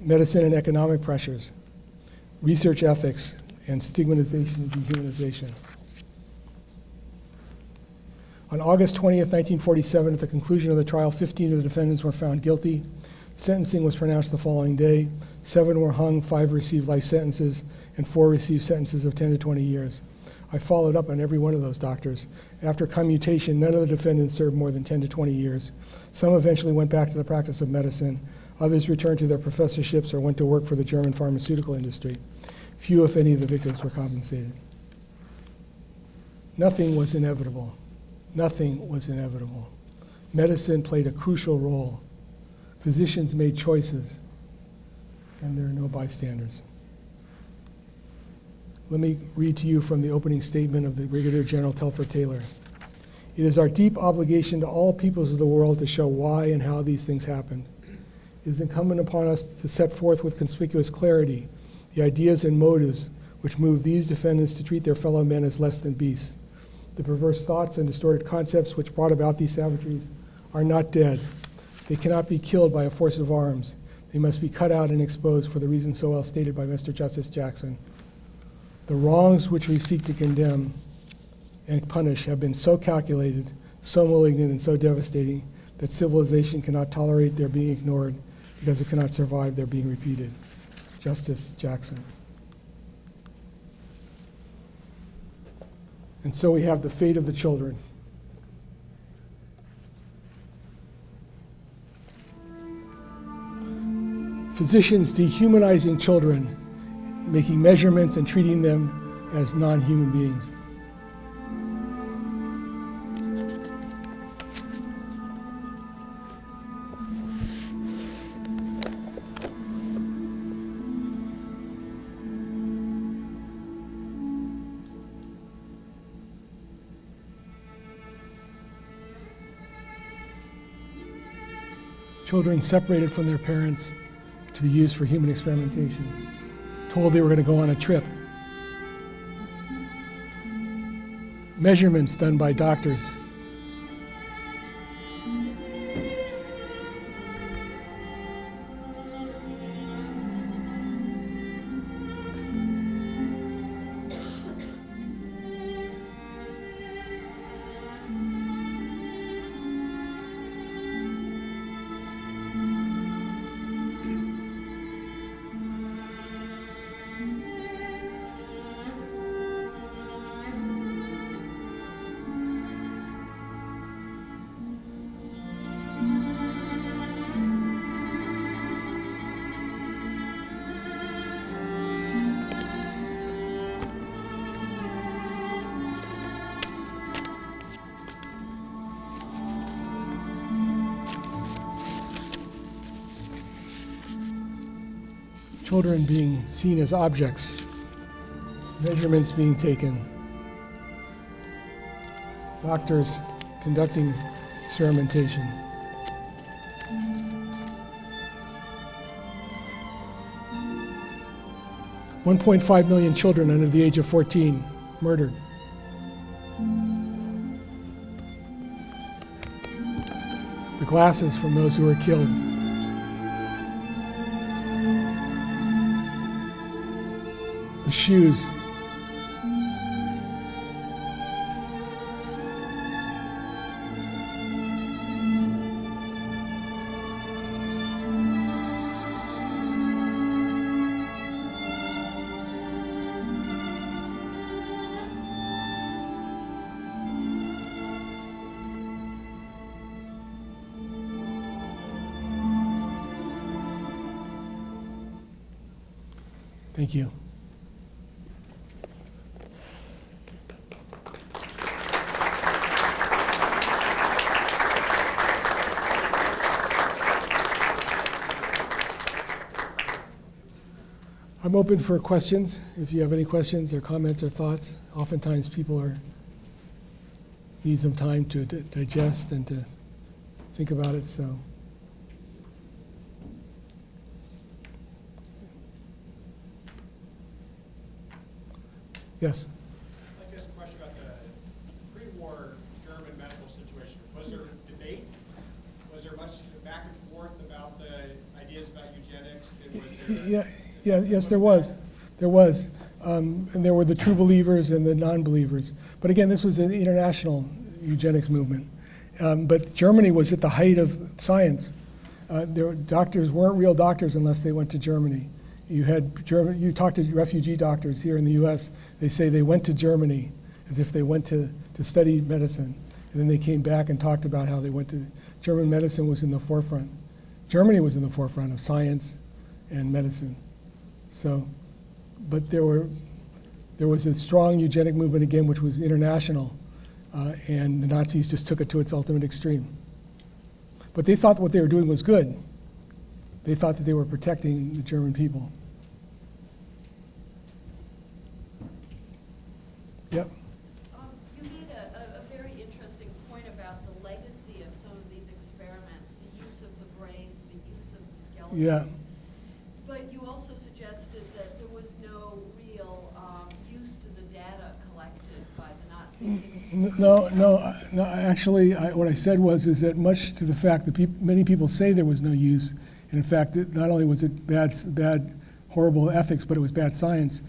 Medicine and economic pressures. Research ethics and stigmatization and dehumanization. On August 20th, 1947, at the conclusion of the trial, 15 of the defendants were found guilty. Sentencing was pronounced the following day. 7 were hung, 5 received life sentences, and 4 received sentences of 10 to 20 years. I followed up on every one of those doctors. After commutation, none of the defendants served more than 10 to 20 years. Some eventually went back to the practice of medicine. Others returned to their professorships or went to work for the German pharmaceutical industry. Few, if any, of the victims were compensated. Nothing was inevitable. Nothing was inevitable. Medicine played a crucial role. Physicians made choices, and there are no bystanders. Let me read to you from the opening statement of the Brigadier General Telford Taylor. It is our deep obligation to all peoples of the world to show why and how these things happened. It is incumbent upon us to set forth with conspicuous clarity the ideas and motives which moved these defendants to treat their fellow men as less than beasts. The perverse thoughts and distorted concepts which brought about these savageries are not dead. They cannot be killed by a force of arms. They must be cut out and exposed for the reasons so well stated by Mr. Justice Jackson. The wrongs which we seek to condemn and punish have been so calculated, so malignant, and so devastating that civilization cannot tolerate their being ignored because it cannot survive their being repeated. Justice Jackson. And so we have the fate of the children. Physicians dehumanizing children, making measurements and treating them as non-human beings. Children separated from their parents to be used for human experimentation, told they were going to go on a trip. Measurements done by doctors. Children being seen as objects, measurements being taken, doctors conducting experimentation. $1.5 million children under the age of 14 murdered. The glasses from those who were killed. The shoes. Thank you. I'm open for questions. If you have any questions or comments or thoughts, oftentimes people need some time to digest and to think about it. So, yes. I'd like to ask a question about the pre-war German medical situation. Was there debate? Was there much back and forth about the ideas about eugenics? And was there Yes, there was. There was. And there were the true believers and the non-believers. But again, this was an international eugenics movement. But Germany was at the height of science. Doctors weren't real doctors unless they went to Germany. You talk to refugee doctors here in the US, they say they went to Germany as if they went to study medicine. And then they came back and talked about how they went to, German medicine was in the forefront. Germany was in the forefront of science and medicine. So, but there was a strong eugenic movement again, which was international, and the Nazis just took it to its ultimate extreme. But they thought what they were doing was good. They thought that they were protecting the German people. Yep. You made a very interesting point about the legacy of some of these experiments, the use of the brains, the use of the skeletons. Yeah. But you also suggested that there was no real use to the data collected by the Nazis. No. Actually, what I said is that much to the fact that many people say there was no use, and in fact, not only was it bad, horrible ethics, but it was bad science.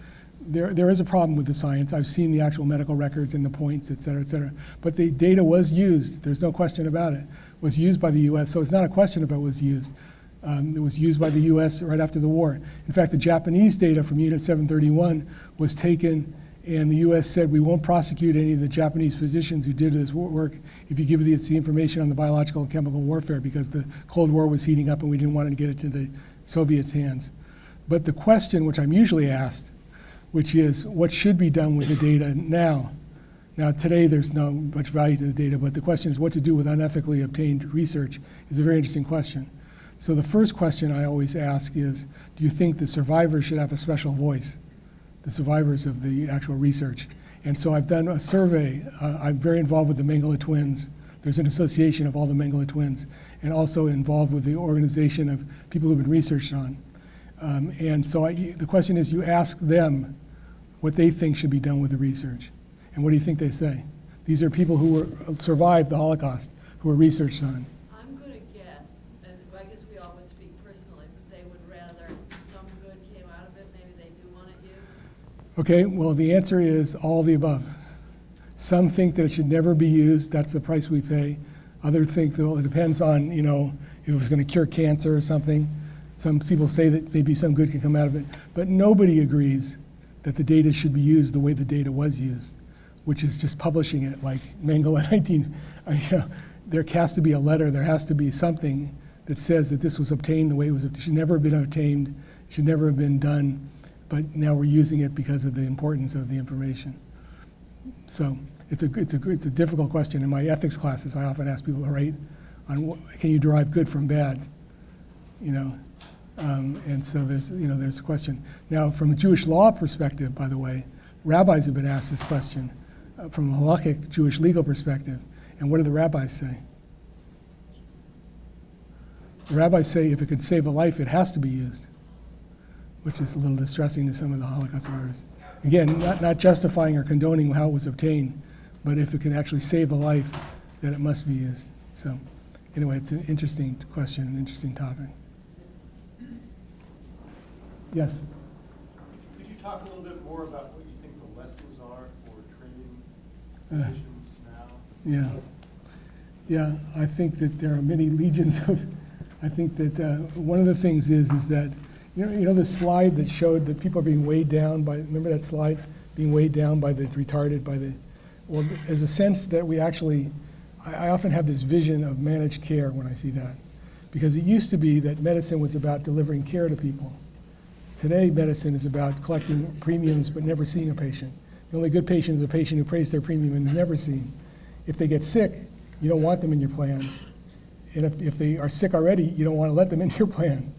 there is a problem with the science. I've seen the actual medical records and the points, et cetera, et cetera. But the data was used, there's no question about it, was used by the US, so it's not a question of it was used. It was used by the US right after the war. In fact, the Japanese data from Unit 731 was taken, and the US said, we won't prosecute any of the Japanese physicians who did this work if you give us the information on the biological and chemical warfare, because the Cold War was heating up and we didn't want to get it to the Soviets' hands. But the question, which I'm usually asked, which is what should be done with the data now? Now, today there's no much value to the data, but the question is what to do with unethically obtained research is a very interesting question. So the first question I always ask is, do you think the survivors should have a special voice? The survivors of the actual research. And so I've done a survey. I'm very involved with the Mengele twins. There's an association of all the Mengele twins, and also involved with the organization of people who've been researched on. And so the question is, you ask them what they think should be done with the research. And what do you think they say? These are people who survived the Holocaust, who were researched on. I'm going to guess, and I guess we all would speak personally, that they would rather some good came out of it, maybe they do want it used. Okay, well, the answer is all the above. Some think that it should never be used, that's the price we pay. Others think that, well, it depends on, if it was going to cure cancer or something. Some people say that maybe some good can come out of it, but nobody agrees that the data should be used the way the data was used, which is just publishing it like Mengele 19. There has to be a letter, there has to be something that says that this was obtained the way it was. It should never have been obtained, it should never have been done, but now we're using it because of the importance of the information. So it's a difficult question. In my ethics classes, I often ask people to write on can you derive good from bad, and so there's a question. Now, from a Jewish law perspective, by the way, rabbis have been asked this question from a halakhic Jewish legal perspective. And what do the rabbis say? The rabbis say if it could save a life, it has to be used, which is a little distressing to some of the Holocaust survivors. Again, not justifying or condoning how it was obtained, but if it can actually save a life, then it must be used. So anyway, it's an interesting question, an interesting topic. Yes? Could you talk a little bit more about what you think the lessons are for training physicians now? Yeah, I think that there are many legions of, I think that one of the things is that, the slide that showed that people are being weighed down by, remember that slide? Being weighed down by the retarded, well, there's a sense that we actually, I often have this vision of managed care when I see that. Because it used to be that medicine was about delivering care to people. Today, medicine is about collecting premiums but never seeing a patient. The only good patient is a patient who pays their premium and is never seen. If they get sick, you don't want them in your plan. And if they are sick already, you don't want to let them into your plan.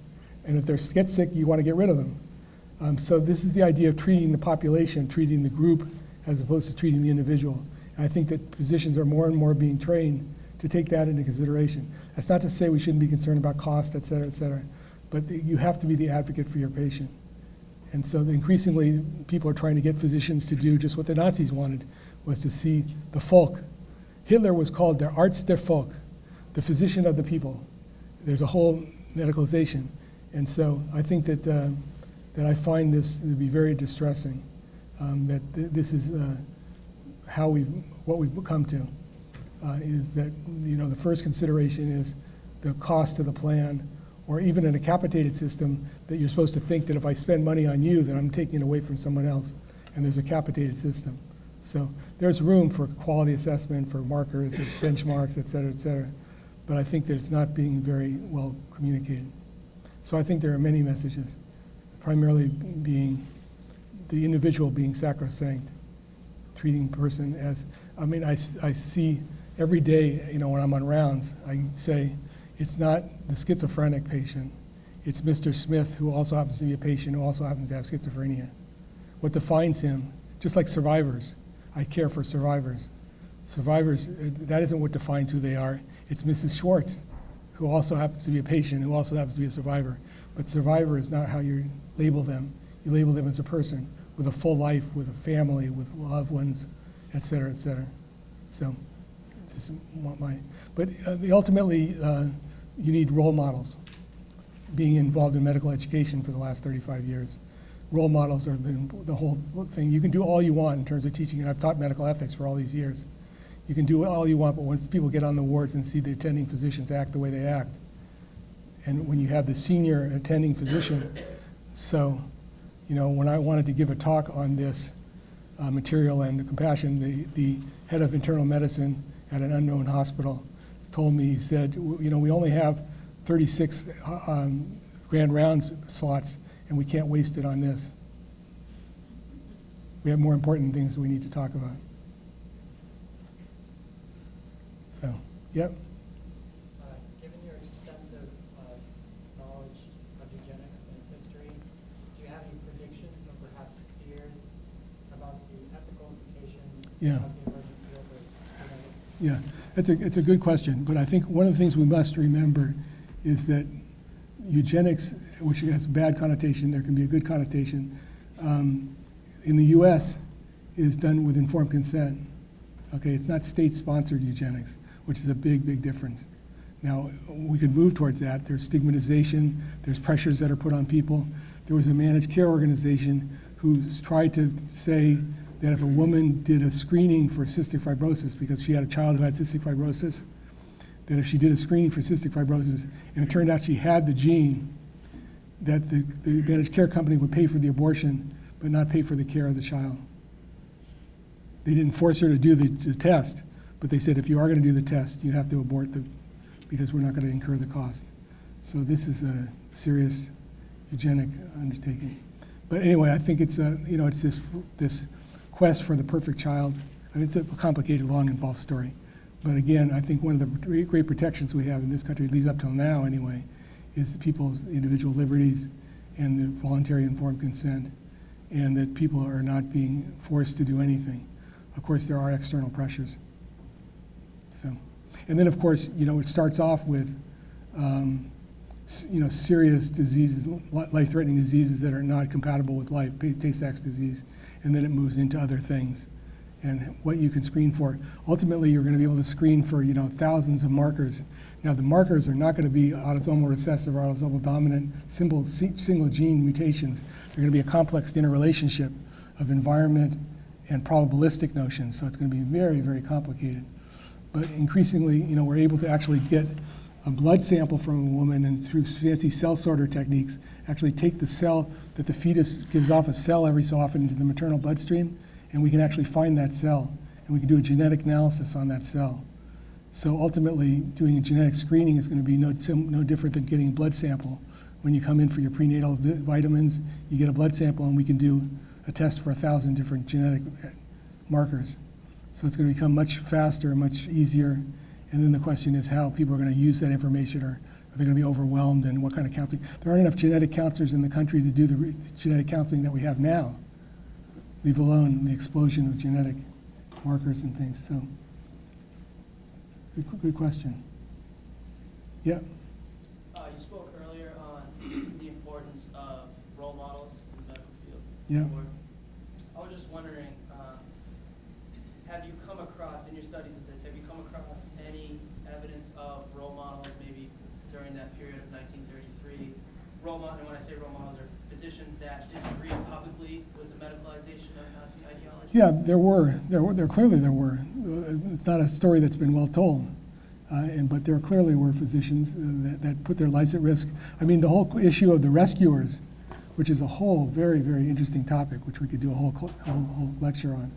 And if they get sick, you want to get rid of them. So this is the idea of treating the population, treating the group, as opposed to treating the individual. And I think that physicians are more and more being trained to take that into consideration. That's not to say we shouldn't be concerned about cost, et cetera, but you have to be the advocate for your patient. And so increasingly, people are trying to get physicians to do just what the Nazis wanted, was to see the Volk. Hitler was called der Arzt der Volk, the physician of the people. There's a whole medicalization. And so I think that I find this to be very distressing, that this is what we've come to, is that, the first consideration is the cost to the plan, or even in a capitated system, that you're supposed to think that if I spend money on you, then I'm taking it away from someone else, and there's a capitated system. So there's room for quality assessment, for markers, benchmarks, et cetera, but I think that it's not being very well communicated. So I think there are many messages, primarily being the individual being sacrosanct, treating person as, I see every day, when I'm on rounds, I say, it's not the schizophrenic patient, it's Mr. Smith, who also happens to be a patient, who also happens to have schizophrenia. What defines him, just like survivors, I care for survivors. Survivors, that isn't what defines who they are. It's Mrs. Schwartz, who also happens to be a patient, who also happens to be a survivor. But survivor is not how you label them. You label them as a person with a full life, with a family, with loved ones, et cetera, et cetera. So, this is but ultimately, you need role models. Being involved in medical education for the last 35 years, role models are the whole thing. You can do all you want in terms of teaching, and I've taught medical ethics for all these years. You can do all you want, but once people get on the wards and see the attending physicians act the way they act, and when you have the senior attending physician, so, you know, when I wanted to give a talk on this material and compassion, the head of internal medicine at an unknown hospital told me, he said, you know, we only have 36 grand rounds slots, and we can't waste it on this. We have more important things we need to talk about. So, yep. Given your extensive knowledge of eugenics and its history, do you have any predictions or perhaps fears about the ethical implications Yeah. of the emerging field of Yeah, genetics? it's a good question, but I think one of the things we must remember is that eugenics, which has a bad connotation, there can be a good connotation, in the US is done with informed consent. Okay, it's not state-sponsored eugenics, which is a big, big difference. Now, we could move towards that. There's stigmatization, there's pressures that are put on people. There was a managed care organization who tried to say that if a woman did a screening for cystic fibrosis because she had a child who had cystic fibrosis, that if she did a screening for cystic fibrosis and it turned out she had the gene, that the managed care company would pay for the abortion but not pay for the care of the child. They didn't force her to do the test, but they said if you are going to do the test, you have to abort because we're not going to incur the cost. So this is a serious eugenic undertaking. But anyway, I think it's it's this quest for the perfect child. I mean, it's a complicated, long, involved story. But again, I think one of the great protections we have in this country, at least up till now anyway, is people's individual liberties and the voluntary informed consent, and that people are not being forced to do anything. Of course, there are external pressures. So, and then of course, it starts off with, serious diseases, life-threatening diseases that are not compatible with life, Tay-Sachs disease, and then it moves into other things and what you can screen for. Ultimately, you're going to be able to screen for, thousands of markers. Now, the markers are not going to be autosomal recessive or autosomal dominant, single gene mutations. They're going to be a complex interrelationship of environment and probabilistic notions, so it's going to be very, very complicated. But increasingly, we're able to actually get a blood sample from a woman and through fancy cell sorter techniques, actually take the cell that the fetus gives off a cell every so often into the maternal bloodstream, and we can actually find that cell, and we can do a genetic analysis on that cell. So ultimately, doing a genetic screening is going to be no different than getting a blood sample. When you come in for your prenatal vitamins, you get a blood sample, and we can do a test for 1,000 different genetic markers. So it's going to become much faster, much easier. And then the question is how people are going to use that information, or are they going to be overwhelmed, and what kind of counseling? There aren't enough genetic counselors in the country to do the genetic counseling that we have now, leave alone the explosion of genetic markers and things. So, good question. Yeah. You spoke earlier on the importance of role models in the medical field. Yeah. I was just wondering, have you come across, in your studies of this, have you come across any evidence of role models, maybe during that period of 1933? Role model, and when I say role models, are physicians that disagree publicly with the medicalization of Nazi ideology? Yeah, there were. It's not a story that's been well told. But there clearly were physicians that put their lives at risk. I mean, the whole issue of the rescuers, which is a whole very, very interesting topic, which we could do a whole lecture on.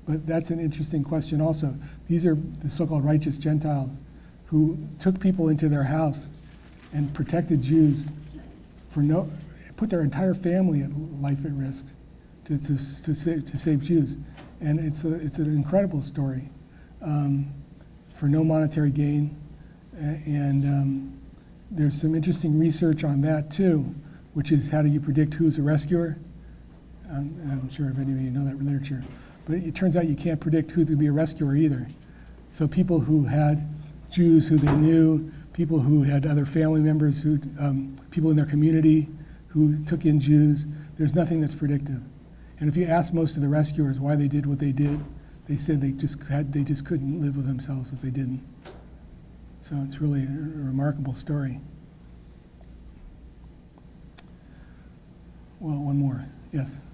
But that's an interesting question also. These are the so-called righteous Gentiles who took people into their house and protected Jews put their entire family life at risk to save Jews. And it's an incredible story for no monetary gain. And there's some interesting research on that too, which is how do you predict who's a rescuer? I'm sure if any of you know that literature. But it turns out you can't predict who's going to be a rescuer either. So people who had Jews who they knew, people who had other family members, people in their community who took in Jews, there's nothing that's predictive. And if you ask most of the rescuers why they did what they did, they said they just couldn't live with themselves if they didn't. So it's really a remarkable story. Well, one more. Yes,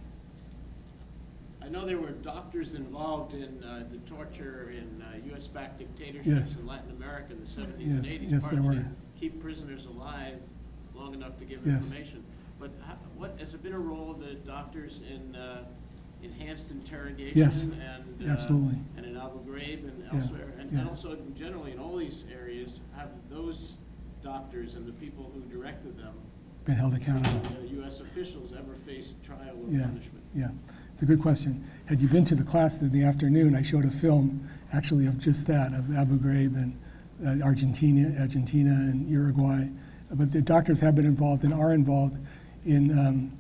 I know there were doctors involved in the torture in U.S.-backed dictatorships Yes. in Latin America in the 70s and Yes, 80s. yes, there partly were. to keep prisoners alive long enough to give Yes. information. But has there been a role of the doctors in enhanced interrogation? Yes, and, absolutely. And in Abu Ghraib and Yeah, elsewhere? And yeah. also generally in all these areas, have those doctors and the people who directed them, been held accountable. U.S. officials, ever faced trial or Yeah, punishment? yeah. It's a good question. Had you been to the class in the afternoon, I showed a film actually of just that, of Abu Ghraib and Argentina and Uruguay. But the doctors have been involved and are involved in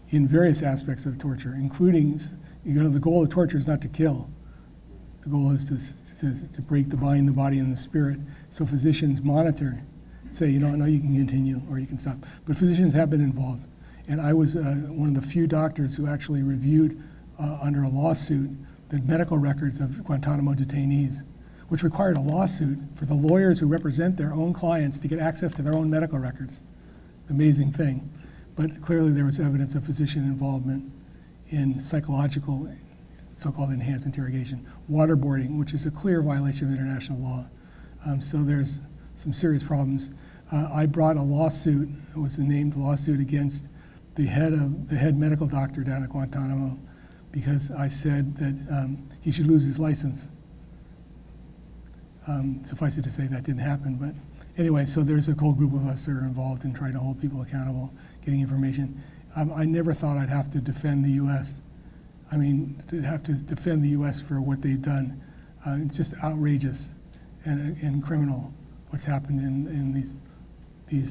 various aspects of torture, including, the goal of torture is not to kill. The goal is to break the mind, the body, and the spirit. So physicians monitor, say, no, you can continue or you can stop. But physicians have been involved. And I was one of the few doctors who actually reviewed under a lawsuit the medical records of Guantanamo detainees, which required a lawsuit for the lawyers who represent their own clients to get access to their own medical records. Amazing thing. But clearly there was evidence of physician involvement in psychological, so-called enhanced interrogation, waterboarding, which is a clear violation of international law. So there's some serious problems. I brought a lawsuit, it was the named lawsuit against the head medical doctor down at Guantanamo, because I said that he should lose his license. Suffice it to say that didn't happen, but anyway, so there's a whole group of us that are involved in trying to hold people accountable, getting information. I never thought I'd have to defend the U.S. I mean, to have to defend the U.S. for what they've done. It's just outrageous and criminal what's happened in these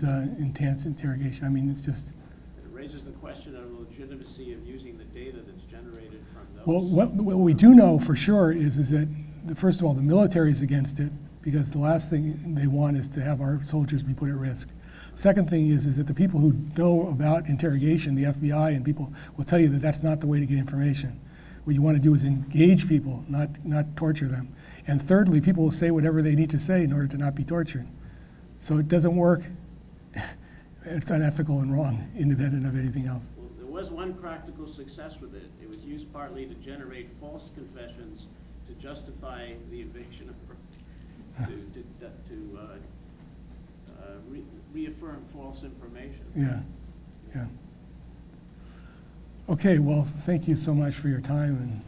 intense interrogation. I mean, it's just. It raises the question of the legitimacy of using the data that's generated from those. Well, what we do know for sure is that, first of all, the military is against it, because the last thing they want is to have our soldiers be put at risk. Second thing is that the people who know about interrogation, the FBI and people, will tell you that that's not the way to get information. What you want to do is engage people, not torture them. And thirdly, people will say whatever they need to say in order to not be tortured. So it doesn't work. It's unethical and wrong, independent of anything else. Well, there was one practical success with it. It was used partly to generate false confessions to justify the invasion of reaffirm false information. Yeah, yeah. Okay, well, thank you so much for your time, and